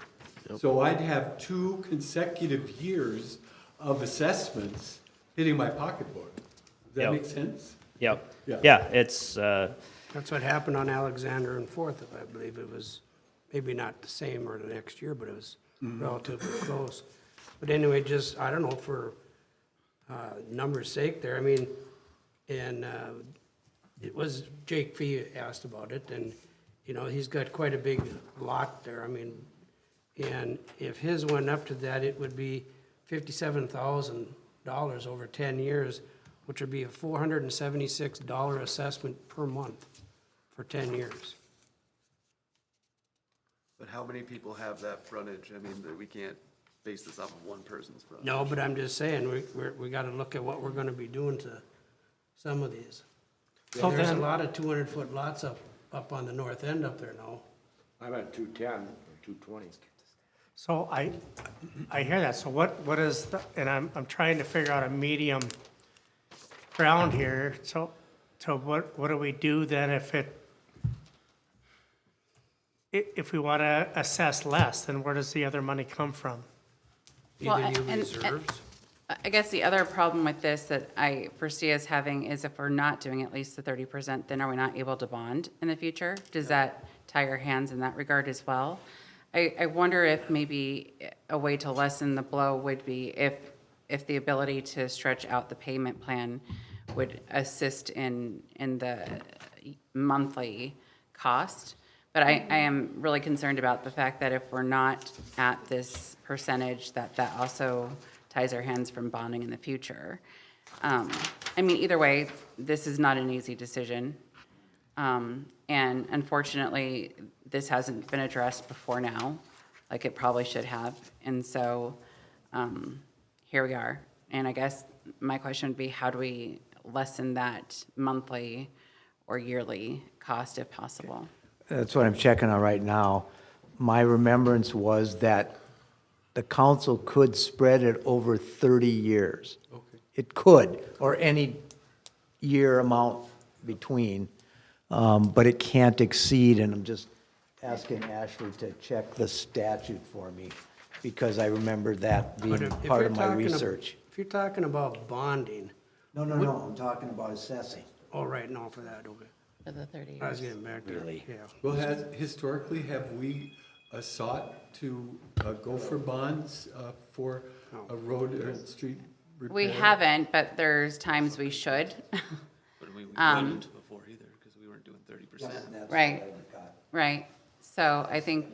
So I'd have 2 consecutive years of assessments hitting my pocketbook. Does that Yep. make sense? Yep. Yeah. Yeah, it's, That's what happened on Alexander and Fourth, if I believe it was, maybe not the same or the next year, but it was relatively close. But anyway, just, I don't know, for numbers' sake there, I mean, and it was, Jake Fee asked about it, and, you know, he's got quite a big lot there, I mean, and if his went up to that, it would be $57,000 over 10 years, which would be a $476 assessment per month for 10 years. But how many people have that frontage? I mean, that we can't base this off of one person's frontage. No, but I'm just saying, we gotta look at what we're gonna be doing to some of these. So There's a then- lot of 200-foot lots up on the north end up there now. I'm at 210 or 220. So I hear that, so what is, and I'm trying to figure out a medium ground here, so what do we do then if we want to assess less, then where does the other money come from? Well, Either you and- reserves. I guess the other problem with this that I foresee us having is if we're not doing at least the 30%, then are we not able to bond in the future? Does that tie our hands in that regard as well? I wonder if maybe a way to lessen the blow would be if the ability to stretch out the payment plan would assist in the monthly cost. But I am really concerned about the fact that if we're not at this percentage, that also ties our hands from bonding in the future. I mean, either way, this is not an easy decision. And unfortunately, this hasn't been addressed before now, like it probably should have. And so here we are. And I guess my question would be, how do we lessen that monthly or yearly cost if possible? That's what I'm checking on right now. My remembrance was that the council could spread it over 30 years. Okay. It could, or any year amount between, but it can't exceed, and I'm just asking Ashley to check the statute for me, because I remember that But being if part you're of my talking research. If you're talking about bonding, No, I'm talking about assessing. oh, right, no, for that, okay. For the 30 I was years. getting back there, yeah. Well, historically, have we sought to go for bonds for a road or street repair? We haven't, but there's times we should. But we Um, wouldn't before either, because we weren't doing 30%. Right, right. So I think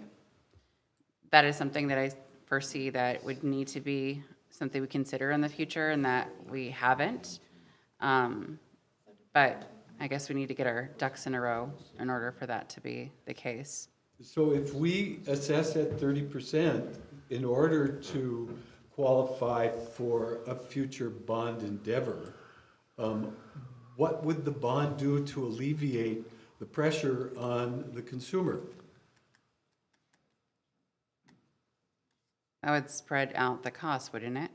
that is something that I foresee that would need to be something we consider in the future and that we haven't. But I guess we need to get our ducks in a row in order for that to be the case. So if we assess at 30% in order to qualify for a future bond endeavor, what would the bond do to alleviate the pressure on the consumer? That would spread out the cost, wouldn't it?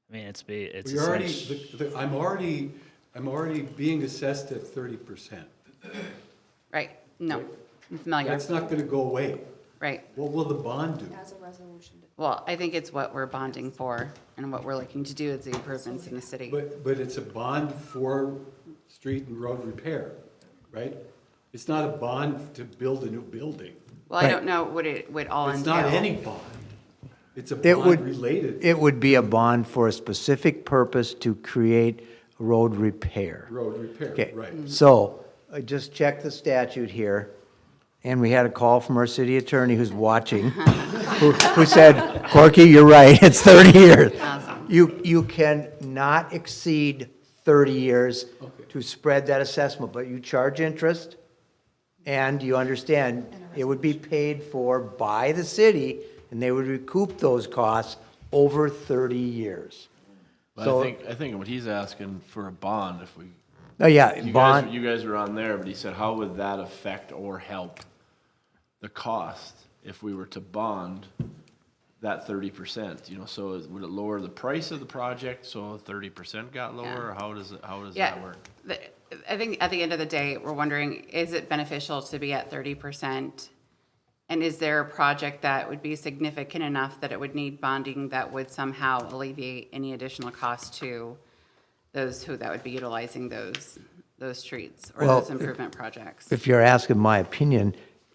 I mean, it's We already, I'm already being assessed at 30%. Right, no, I'm familiar. That's not gonna go away. Right. What will the bond do? As a resolution. Well, I think it's what we're bonding for and what we're looking to do is the improvements in the city. But it's a bond for street and road repair, right? It's not a bond to build a new building. Well, I don't know what it would all entail. It's not any bond. It's a It would, bond related it would be a bond for a specific purpose to create road repair. road repair, Okay, right? so I just checked the statute here, and we had a call from our city attorney who's watching, who said, Corky, you're right, it's 30 years. Awesome. You can not exceed 30 years to spread that assessment, but you charge interest, and you understand, it would be paid for by the city, and they would recoup those costs over 30 years. But So- I think what he's asking for a bond, if we. Oh, yeah, You bond. guys, you guys were on there, but he said, how would that affect or help the cost if we were to bond that 30%? You know, so would it lower the price of the project, so 30% got lower, or how does Yeah, that work? I think at the end of the day, we're wondering, is it beneficial to be at 30%? And is there a project that would be significant enough that it would need bonding that would somehow alleviate any additional cost to those that would be utilizing those streets or Well, those improvement projects? If you're asking my opinion,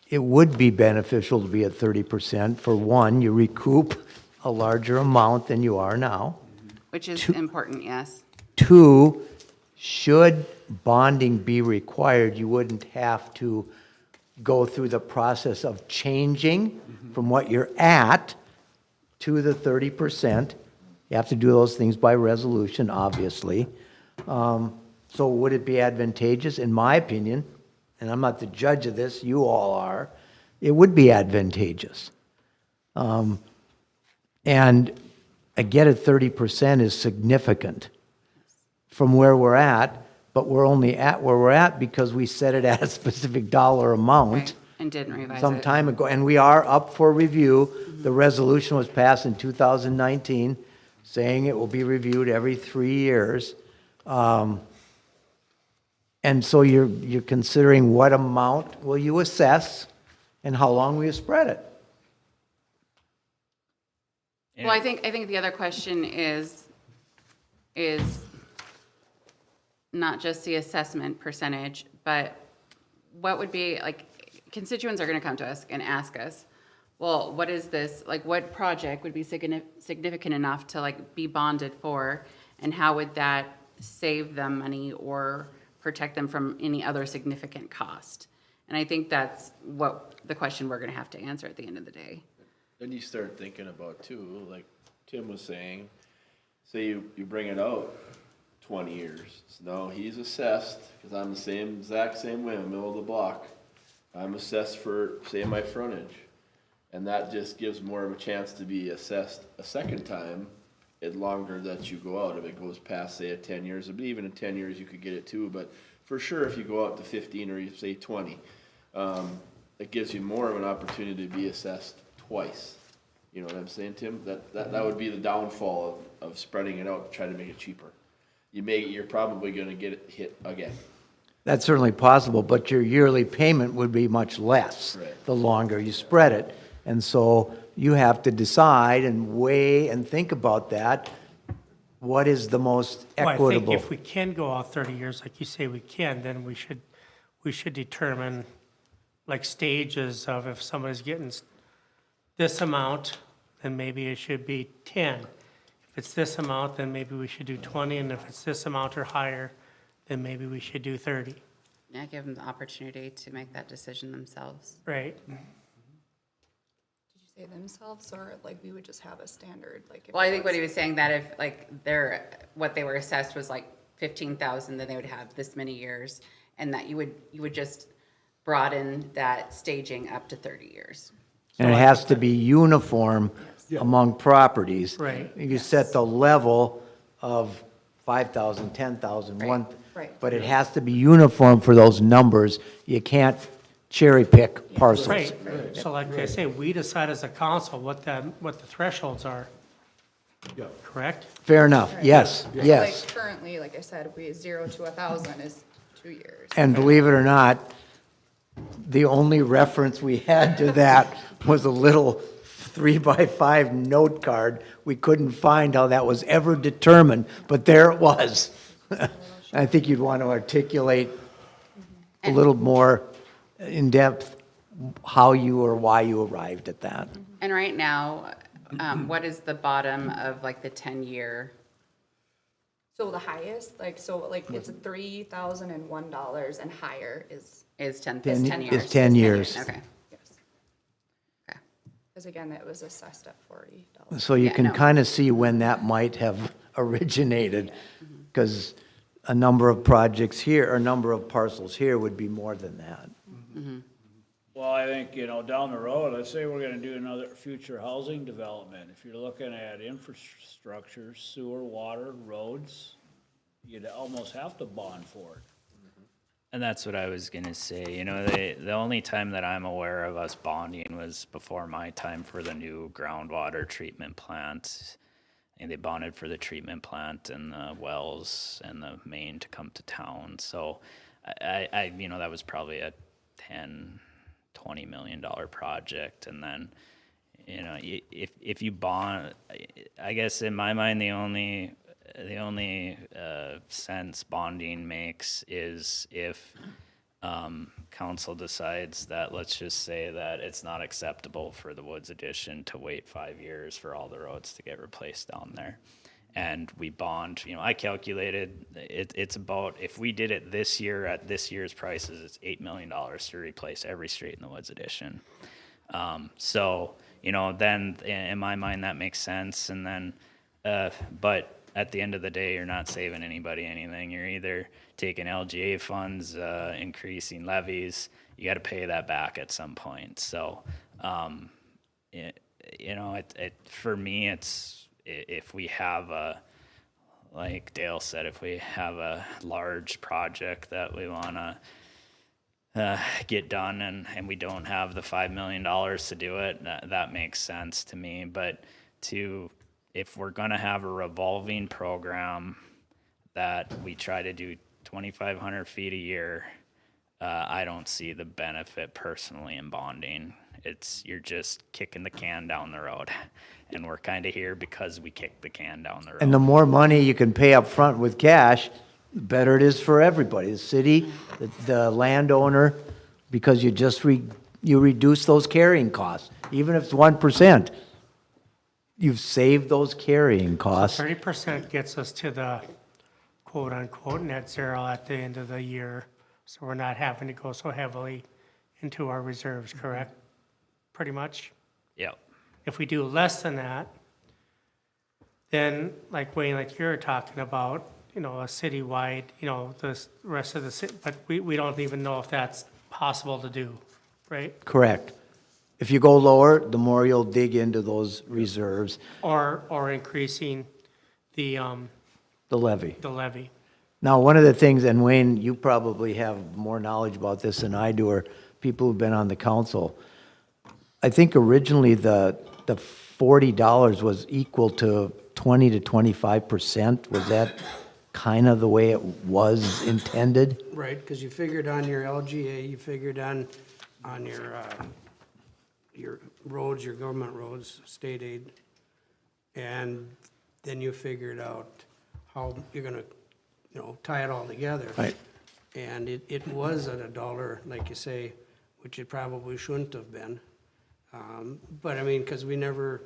it would be beneficial to be at 30%. For one, you recoup a larger amount than you are now. Which is important, yes. Two, should bonding be required, you wouldn't have to go through the process of changing from what you're at to the 30%. You have to do those things by resolution, obviously. So would it be advantageous? In my opinion, and I'm not the judge of this, you all are, it would be advantageous. And I get it, 30% is significant from where we're at, but we're only at where we're at because we set it at a specific dollar amount Right, and didn't revise some it. time ago, and we are up for review. The resolution was passed in 2019, saying it will be reviewed every 3 years. And so you're considering what amount will you assess and how long will you spread it? Well, I think the other question is not just the assessment percentage, but what would be, like, constituents are gonna come to us and ask us, well, what is this, like, what project would be significant enough to, like, be bonded for? And how would that save them money or protect them from any other significant cost? And I think that's what the question we're gonna have to answer at the end of the day. Then you start thinking about too, like Tim was saying, say you bring it out 20 years. So now he's assessed, because I'm the exact same way, in the middle of the block. I'm assessed for, say, my frontage. And that just gives more of a chance to be assessed a second time, the longer that you go out. If it goes past, say, 10 years, but even in 10 years you could get it too. But for sure, if you go out to 15 or you say 20, it gives you more of an opportunity to be assessed twice. You know what I'm saying, Tim? That would be the downfall of spreading it out to try to make it cheaper. You're probably gonna get it hit again. That's certainly possible, but your yearly payment would be much less the longer you spread it. And so you have to decide and weigh and think about that. what is the most Well, I think equitable? if we can go out 30 years, like you say we can, then we should determine like stages of if somebody's getting this amount, then maybe it should be 10. If it's this amount, then maybe we should do 20, and if it's this amount or higher, then maybe we should do 30, Yeah, give them the opportunity to make that decision themselves. right? Did you say themselves, or like we would just have a standard, like? if Well, I it think what was- he was saying that if like what they were assessed was like 15,000, then they would have this many years, and that you would just broaden that staging up to 30 years. And it has to be uniform among properties. Right. You set the level of 5,000, 10,000, one. Right. But it has to be uniform for those numbers. You can't cherry pick parcels. Right, so like I say, we decide as a council what the thresholds are. Yeah. Correct? Fair enough, yes, Like- yes. Like currently, like I said, we 0 to 1,000 is 2 years. And believe it or not, the only reference we had to that was a little 3x5 note card. We couldn't find how that was ever determined, but there it was. I think you'd want to articulate a little more in depth how you or why you arrived at that. And right now, what is the bottom of like the 10-year? So the highest, like, so like it's $3,001 and higher is, Is 10 10 years? is 10 years. Okay. yes. Because again, it was assessed at $40. So you Yeah, can no. kind of see when that might have originated, because a number of projects here, or a number of parcels here would be more than that. Well, I think, down the road, let's say we're gonna do another future housing development. If you're looking at infrastructure, sewer, water, roads, you'd almost have to bond for it. And that's what I was gonna say, the only time that I'm aware of us bonding was before my time for the new groundwater treatment plant. And they bonded for the treatment plant and the wells and the main to come to town, so I that was probably a $10-20 million project, and then, if you bond, I guess in my mind, the only sense bonding makes is if council decides that, let's just say that it's not acceptable for the Woods Addition to wait 5 years for all the roads to get replaced down there. And we bond, I calculated, it's about, if we did it this year at this year's prices, it's $8 million to replace every street in the Woods Addition. So, then in my mind, that makes sense. And then, but at the end of the day, you're not saving anybody anything. You're either taking LGA funds, increasing levies, you got to pay that back at some point. So, for me, it's, if we have like Dale said, if we have a large project that we want to get done and we don't have the $5 million to do it, that makes sense to me. But if we're going to have a revolving program that we try to do 2,500 feet a year, I don't see the benefit personally in bonding. You're just kicking the can down the road. And we're kind of here because we kicked the can down the road. And the more money you can pay up front with cash, the better it is for everybody. The city, the landowner, because you you reduce those carrying costs. Even if it's 1%, you've saved those carrying costs. 30% gets us to the quote-unquote net zero at the end of the year, so we're not having to go so heavily into our reserves, correct? Pretty much? Yep. If we do less than that, then like Wayne, like you're talking about, a citywide, the rest of the city, but we don't even know if that's possible to do, right? Correct. If you go lower, the more you'll dig into those reserves, Or increasing the the levy. levy. Now, one of the things, and Wayne, you probably have more knowledge about this than I do, or people who've been on the council. I think originally the $40 was equal to 20 to 25%. Was that kind of the way it was intended? Right, because you figured on your LGA, you figured on your roads, your government roads, state aid, and then you figured out how you're gonna, you know, tie it all together. Right. And it was at $1, like you say, which it probably shouldn't have been. But I mean, because we never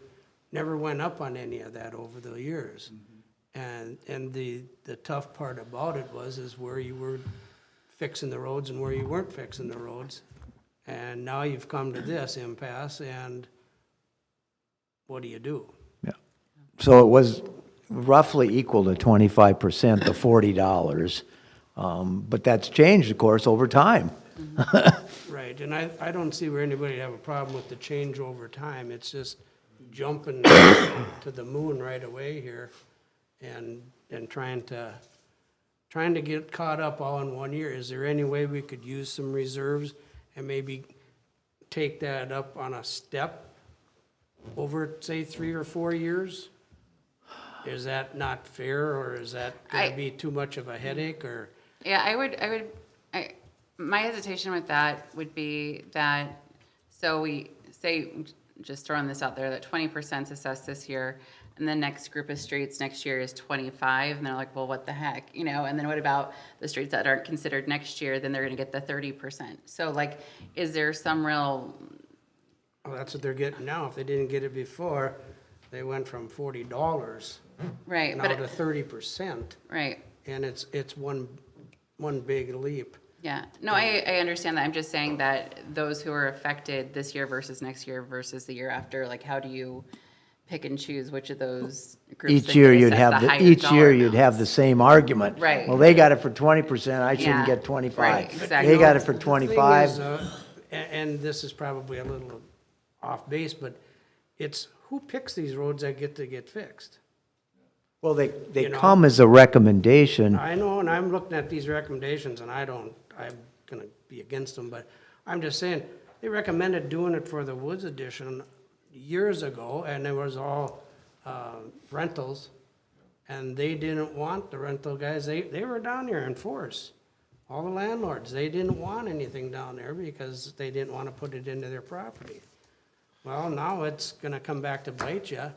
went up on any of that over the years. And the tough part about it is where you were fixing the roads and where you weren't fixing the roads. And now you've come to this impasse, and what do you do? Yeah. So it was roughly equal to 25%, the $40. But that's changed, of course, over time. Right, and I don't see where anybody would have a problem with the change over time. It's just jumping to the moon right away here and trying to get caught up all in 1 year. Is there any way we could use some reserves and maybe take that up on a step over, say, 3 or 4 years? Is that not fair, or is that gonna be too much of a headache, or? Yeah, my hesitation with that would be that, so we say, just throwing this out there, that 20% is assessed this year, and the next group of streets next year is 25, and they're like, well, what the heck, you know? And then what about the streets that aren't considered next year? Then they're gonna get the 30%. So like, is there some real? Well, that's what they're getting now. If they didn't get it before, they went from $40 Right, now but to 30%. Right. And it's one big leap. Yeah, no, I understand that. I'm just saying that those who are affected this year versus next year versus the year after, like, how do you pick and choose which of those groups? Each that year get you'd assessed have, the higher each year dollar you'd have the amounts? same argument. Right. Well, they got it for 20%, I Yeah, shouldn't get 25. right, exactly. They got it for The thing 25. is, and this is probably a little off base, but it's who picks these roads that get fixed? Well, they You know? come as a recommendation. I know, and I'm looking at these recommendations, and I'm gonna be against them, but I'm just saying, they recommended doing it for the Woods Edition years ago, and it was all rentals, and they didn't want the rental guys, they were down here in force. All the landlords, they didn't want anything down there because they didn't want to put it into their property. Well, now it's gonna come back to bite you,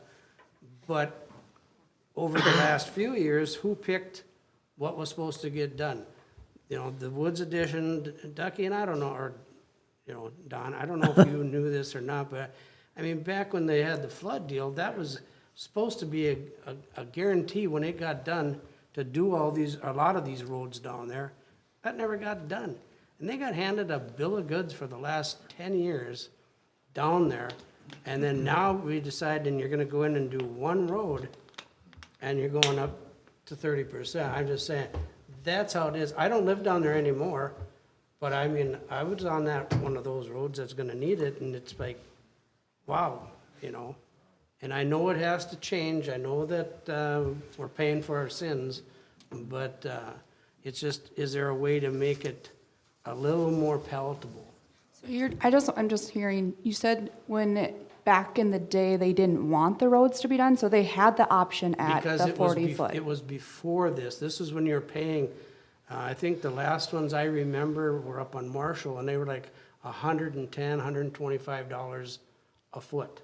but over the last few years, who picked what was supposed to get done? You know, the Woods Edition, Ducky, and I don't know, or, you know, Don, I don't know if you knew this or not, but, I mean, back when they had the flood deal, that was supposed to be a guarantee when it got done to do a lot of these roads down there. That never got done. And they got handed a bill of goods for the last 10 years down there. And then now we decide, and you're gonna go in and do one road, and you're going up to 30%. I'm just saying, that's how it is. I don't live down there anymore, but I mean, I was on one of those roads that's gonna need it, and it's like, wow, you know? And I know it has to change. I know that we're paying for our sins, but it's just, is there a way to make it a little more palatable? So I'm just hearing, you said back in the day, they didn't want the roads to be done, so they had the option at Because the it was 40-foot. it was before this. This is when you're paying, I think the last ones I remember were up on Marshall, and they were like $110, $125 a foot.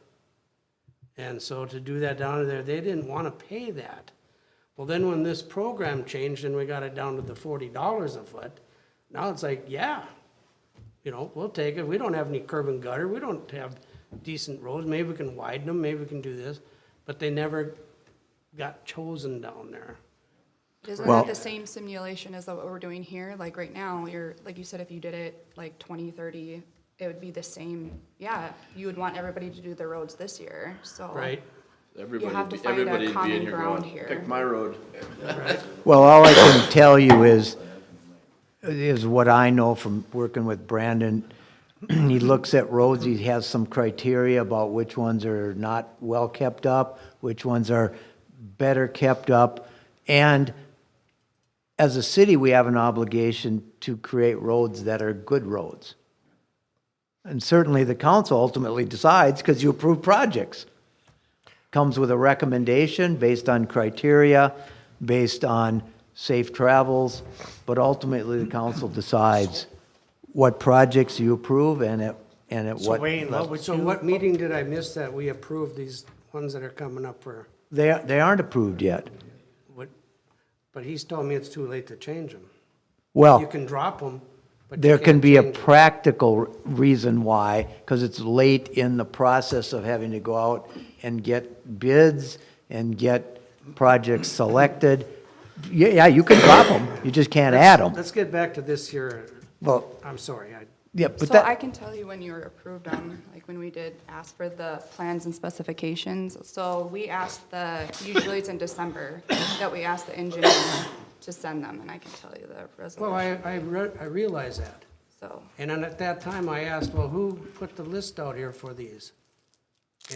And so to do that down there, they didn't want to pay that. Well, then when this program changed and we got it down to the $40 a foot, now it's like, yeah, you know, we'll take it. We don't have any curb and gutter. We don't have decent roads. Maybe we can widen them. Maybe we can do this. But they never got chosen down there. Isn't Well- that the same simulation as what we're doing here? Like right now, like you said, if you did it like 20, 30, it would be the same. Yeah, you would want everybody to do their roads this year, so. Right. You have to find a common ground here. Pick my road. Well, all I can tell you is what I know from working with Brandon. He looks at roads, he has some criteria about which ones are not well kept up, which ones are better kept up. And as a city, we have an obligation to create roads that are good roads. And certainly the council ultimately decides because you approve projects. Comes with a recommendation based on criteria, based on safe travels, but ultimately the council decides what projects you approve and at So what Wayne, level. so what meeting did I miss that we approved these ones that are coming up for, They aren't approved yet. what, But he's told me it's too late to change them. Well, You can drop them, but you there can can't be a change 'em. practical reason why, because it's late in the process of having to go out and get bids and get projects selected. Yeah, you can drop them, you just can't add them. Let's get back to this here. Well, I'm sorry, yeah, but So I that, can tell you when you were approved on, like when we did ask for the plans and specifications. So we asked usually it's in December, that we ask the engineer to send them, and I can tell you the well, resolution. I realize that. So, And then at that time, I asked, well, who put the list out here for these?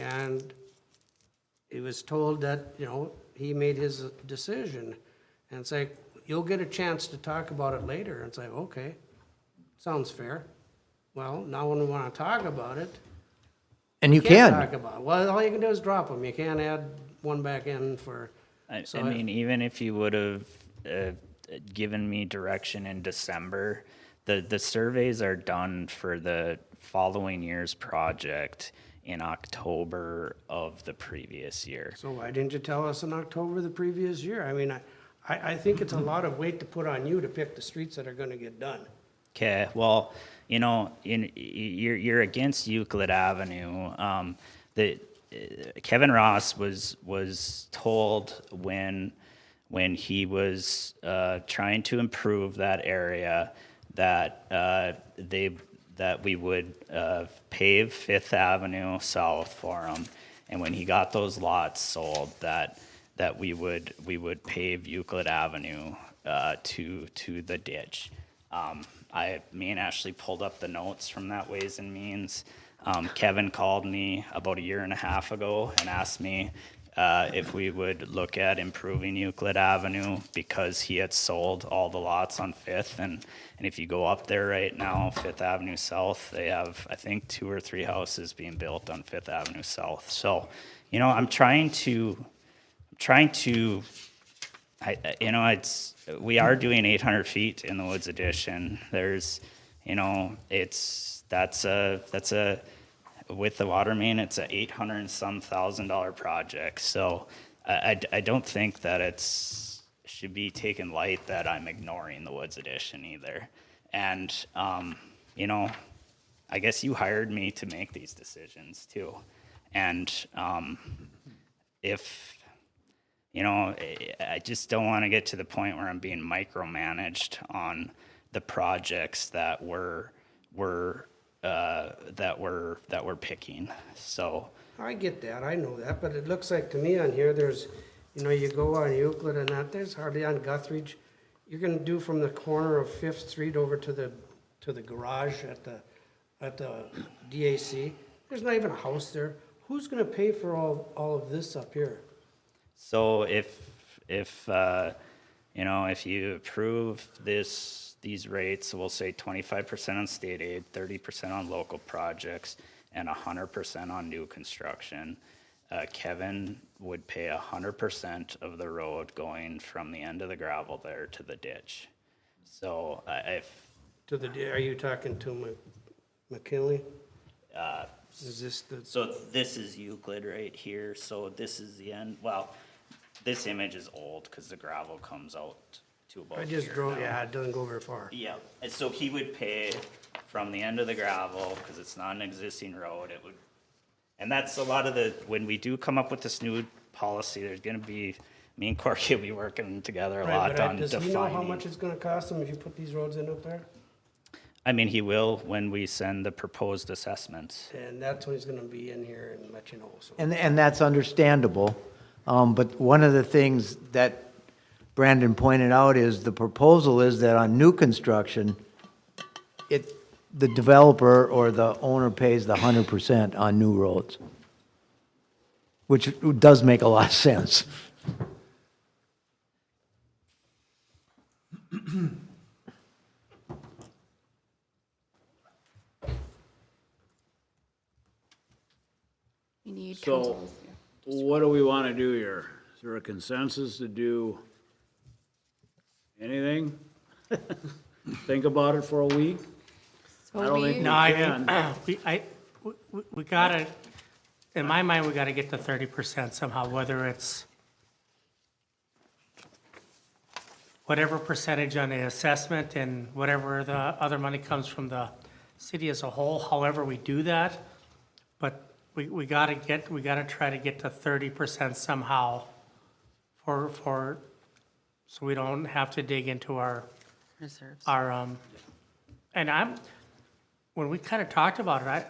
And he was told that, he made his decision. And it's like, you'll get a chance to talk about it later. And it's like, okay, sounds fair. Well, now when we want to talk about it. and you can't can. talk about it. Well, all you can do is drop them. You can't add one back in for. I so mean, even if you would have given me direction in December, the surveys are done for the following year's project in October of the previous year. So why didn't you tell us in October the previous year? I mean, I think it's a lot of weight to put on you to pick the streets that are gonna get done. Okay, well, you're against Euclid Avenue. Kevin Ross was told when he was trying to improve that area that we would pave Fifth Avenue South for him, and when he got those lots sold, that we would pave Euclid Avenue to the ditch. Me and Ashley pulled up the notes from that Ways and Means. Kevin called me about a year and a half ago and asked me if we would look at improving Euclid Avenue because he had sold all the lots on Fifth. And if you go up there right now, Fifth Avenue South, they have, I think, 2 or 3 houses being built on Fifth Avenue South. So, I'm trying to, we are doing 800 feet in the Woods Addition. There's, with the water main, it's a $800 and some $1,000 project. So I don't think that should be taken light that I'm ignoring the Woods Addition either. And, I guess you hired me to make these decisions too. And I just don't want to get to the point where I'm being micromanaged on the projects that we're picking. So I get that, I know that, but it looks like to me on here, there's, you go on Euclid and that, there's hardly on Guthridge. You're gonna do from the corner of Fifth Street over to the garage at the DAC. There's not even a house there. Who's gonna pay for all of this up here? So if you approve these rates, we'll say 25% on state aid, 30% on local projects, and 100% on new construction. Kevin would pay 100% of the road going from the end of the gravel there to the ditch. So Are you talking to McKinley? Is this the? So this is Euclid right here. So this is the end. Well, this image is old because the gravel comes out to about I just here drove, now. yeah, it doesn't go very far. Yeah, and so he would pay from the end of the gravel, because it's not an existing road, and that's a lot of when we do come up with this new policy, there's gonna be, me and Corky will be working together a lot on Does he know how defining. much it's gonna cost him if you put these roads in up there? I mean, he will when we send the proposed assessments. And that's when he's gonna be in here and let you know, so. And that's understandable. But one of the things that Brandon pointed out is the proposal is that on new construction, the developer or the owner pays the 100% on new roads, which does make a lot of sense. we need So, council's. what do we want to do here? Is there a consensus to do anything? Think about it for a week? I don't think we No, I can. mean, we gotta, in my mind, we gotta get to 30% somehow, whether it's whatever percentage on the assessment and whatever the other money comes from the city as a whole, however we do that. But we gotta try to get to 30% somehow for, so we don't have to dig into our, Reserves. and when we kind of talked about it,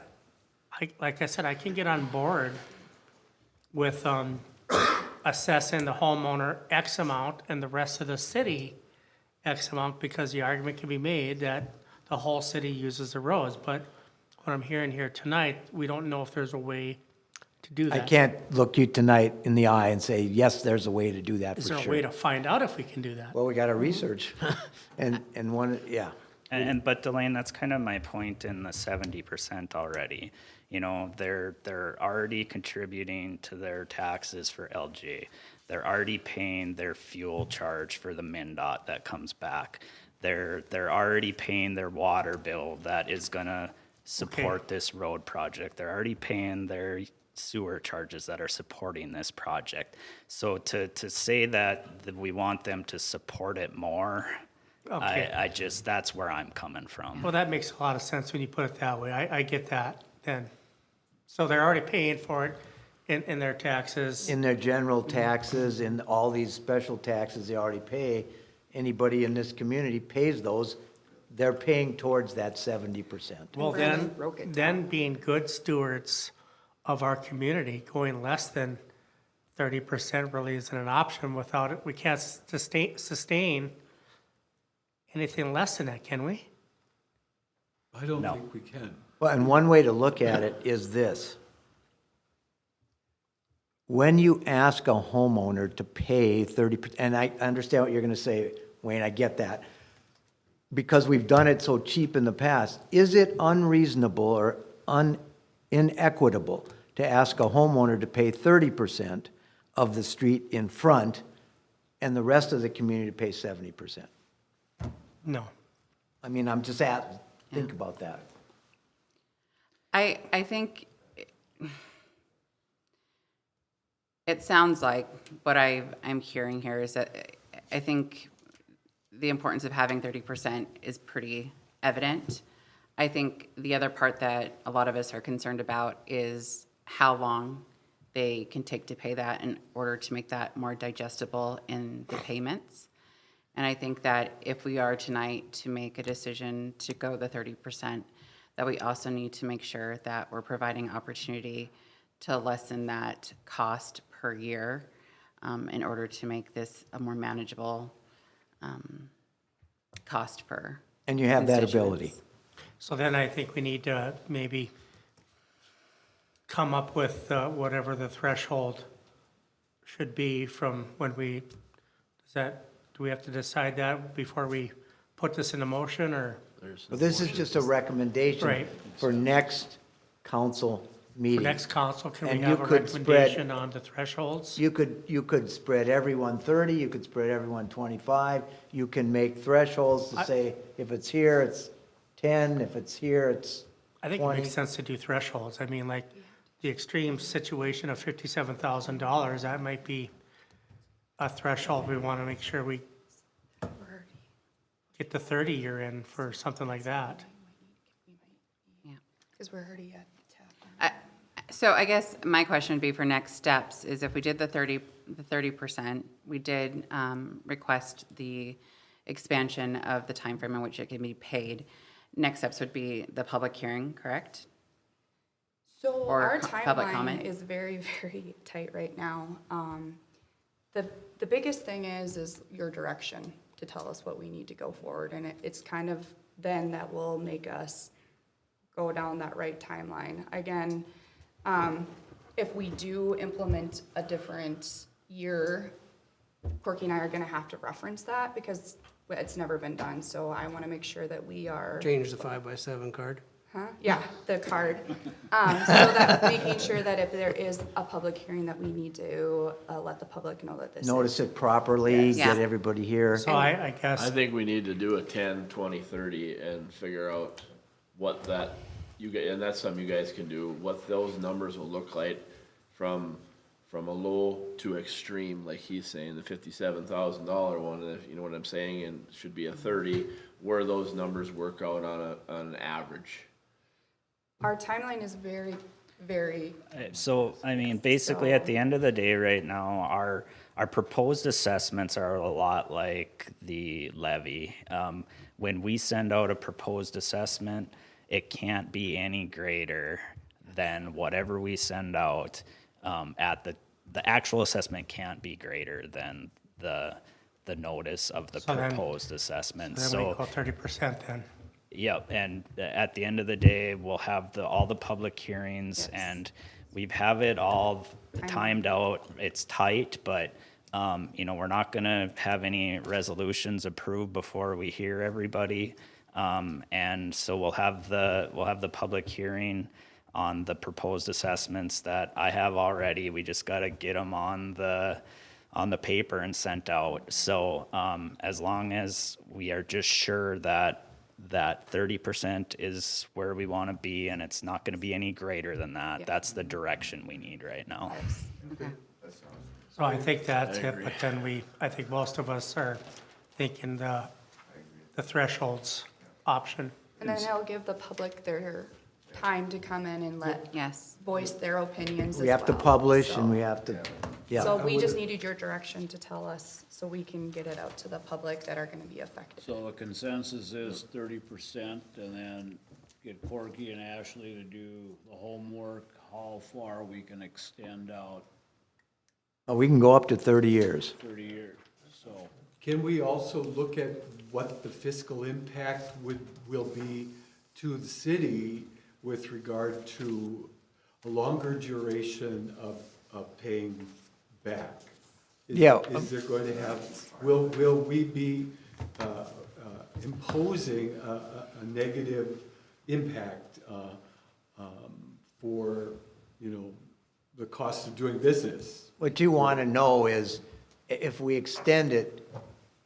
like I said, I can get on board with, assessing the homeowner X amount and the rest of the city X amount, because the argument can be made that the whole city uses the roads. But what I'm hearing here tonight, we don't know if there's a way to do I that. can't look you tonight in the eye and say, yes, there's a way to do that for Is sure. there a way to find out if we can do that? Well, we got to research. And one, yeah. But Delane, that's kind of my point in the 70% already. You know, they're already contributing to their taxes for LG. They're already paying their fuel charge for the MnDOT that comes back. They're already paying their water bill that is gonna support this road project. They're already paying their sewer charges that are supporting this project. So to say that we want them to support it more, Okay. I just, that's where I'm coming from. Well, that makes a lot of sense when you put it that way. I get that then. So they're already paying for it in their taxes. In their general taxes, in all these special taxes they already pay, anybody in this community pays those, they're paying towards that 70%. Well, then being good stewards of our community, going less than 30% really isn't an option. Without it, we can't sustain anything less than that, can we? I don't think we can. Well, and one way to look at it is this. When you ask a homeowner to pay 30%, and I understand what you're gonna say, Wayne, I get that, because we've done it so cheap in the past, is it unreasonable or inequitable to ask a homeowner to pay 30% of the street in front and the rest of the community to pay 70%? No. I mean, I'm just think about that. I think it sounds like what I'm hearing here is that I think the importance of having 30% is pretty evident. I think the other part that a lot of us are concerned about is how long they can take to pay that in order to make that more digestible in the payments. And I think that if we are tonight to make a decision to go the 30%, that we also need to make sure that we're providing opportunity to lessen that cost per year in order to make this a more manageable cost per. And you have that constituents. ability. So then I think we need to maybe come up with whatever the threshold should be from when do we have to decide that before we put this into motion, or? Well, this is just a recommendation Right. for next council meeting. For next council, can we And have you a could spread- recommendation on the thresholds? You could spread everyone 30, you could spread everyone 25. You can make thresholds to say, if it's here, it's 10, if it's here, it's I think it 20. makes sense to do thresholds. I mean, like, the extreme situation of $57,000, that might be a threshold we want to make sure we get the 30 year in for something like that. Because we're already at So I guess my question would be for next steps is if we did the 30%, we did request the expansion of the timeframe in which it can be paid. Next steps would be the public hearing, correct? So Or our public timeline comment? is very, very tight right now. The biggest thing is your direction to tell us what we need to go forward, and it's kind of then that will make us go down that right timeline. Again, if we do implement a different year, Corky and I are gonna have to reference that because it's never been done, so I wanna make sure that we are. Change the 5x7 card. Huh? Yeah, the card. So that making sure that if there is a public hearing that we need to let the public know that this is. Notice it properly, Yes. get everybody here. So I guess. I think we need to do a 10, 20, 30 and figure out what that, and that's something you guys can do, what those numbers will look like from from a low to extreme, like he's saying, the $57,000 one, if you know what I'm saying, and should be a 30, where those numbers work out on an average. Our timeline is very, very, So, I mean, basically, at the end of the day, right now, our proposed assessments are a lot like the levy. When we send out a proposed assessment, it can't be any greater than whatever we send out. The actual assessment can't be greater than the notice of the So then- proposed assessment. Then we go 30% then. Yep, and at the end of the day, we'll have all the public hearings, and we have it all timed out. It's tight, but, you know, we're not gonna have any resolutions approved before we hear everybody. And so we'll have the public hearing on the proposed assessments that I have already. We just gotta get them on the paper and sent out. So, as long as we are just sure that 30% is where we want to be, and it's not going to be any greater than that. Yeah. That's the direction we need right now. So I think that's it, but then I think most of us are thinking the thresholds option. and then it'll give the public their time to come in and Yes. voice their opinions as well. We have to publish so- and we have to, yeah. So we just needed your direction to tell us, so we can get it out to the public that are gonna be affected. So the consensus is 30%, and then get Corky and Ashley to do the homework, how far we can extend out We can go up to 30 years. 30 years, so. Can we also look at what the fiscal impact will be to the city with regard to a longer duration of paying back? Yeah. Is there going to will we be imposing a negative impact for, you know, the cost of doing business? What you want to know is, if we extend it,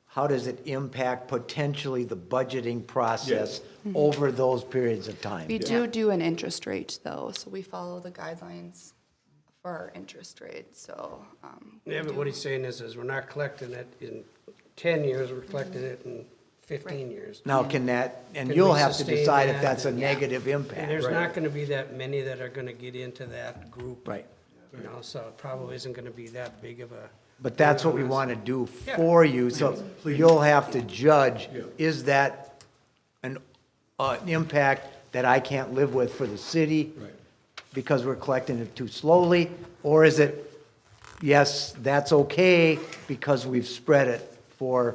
how does it impact potentially the budgeting process over those periods of time? We do an interest rate though, so we follow the guidelines for our interest rate, so. Yeah, but what he's saying is we're not collecting it in 10 years, we're collecting it in 15 years. Now, can that, and Can you'll we have to sustain decide if that? that's a And- negative And impact. there's not gonna be that many that are gonna get into that group. Right. You know, so it probably isn't gonna be that big of a. But that's what we want to do for you, so you'll have to judge, is that an impact that I can't live with for the city? Right. Because we're collecting it too slowly, or is it, yes, that's okay, because we've spread it for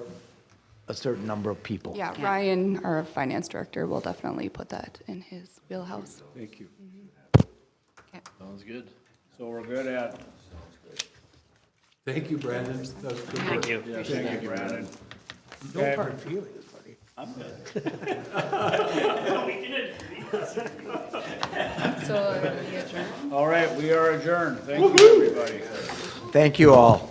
a certain number of people? Yeah, Ryan, our finance director, will definitely put that in his wheelhouse. Thank you. Sounds good. So we're good at, Thank you, Brandon. That was good work. Thank you. yeah, thank you, Brandon. No Okay. hard feelings, buddy. I'm good. So, we adjourn? All right, we are adjourned. Thank you, everybody. Thank you all.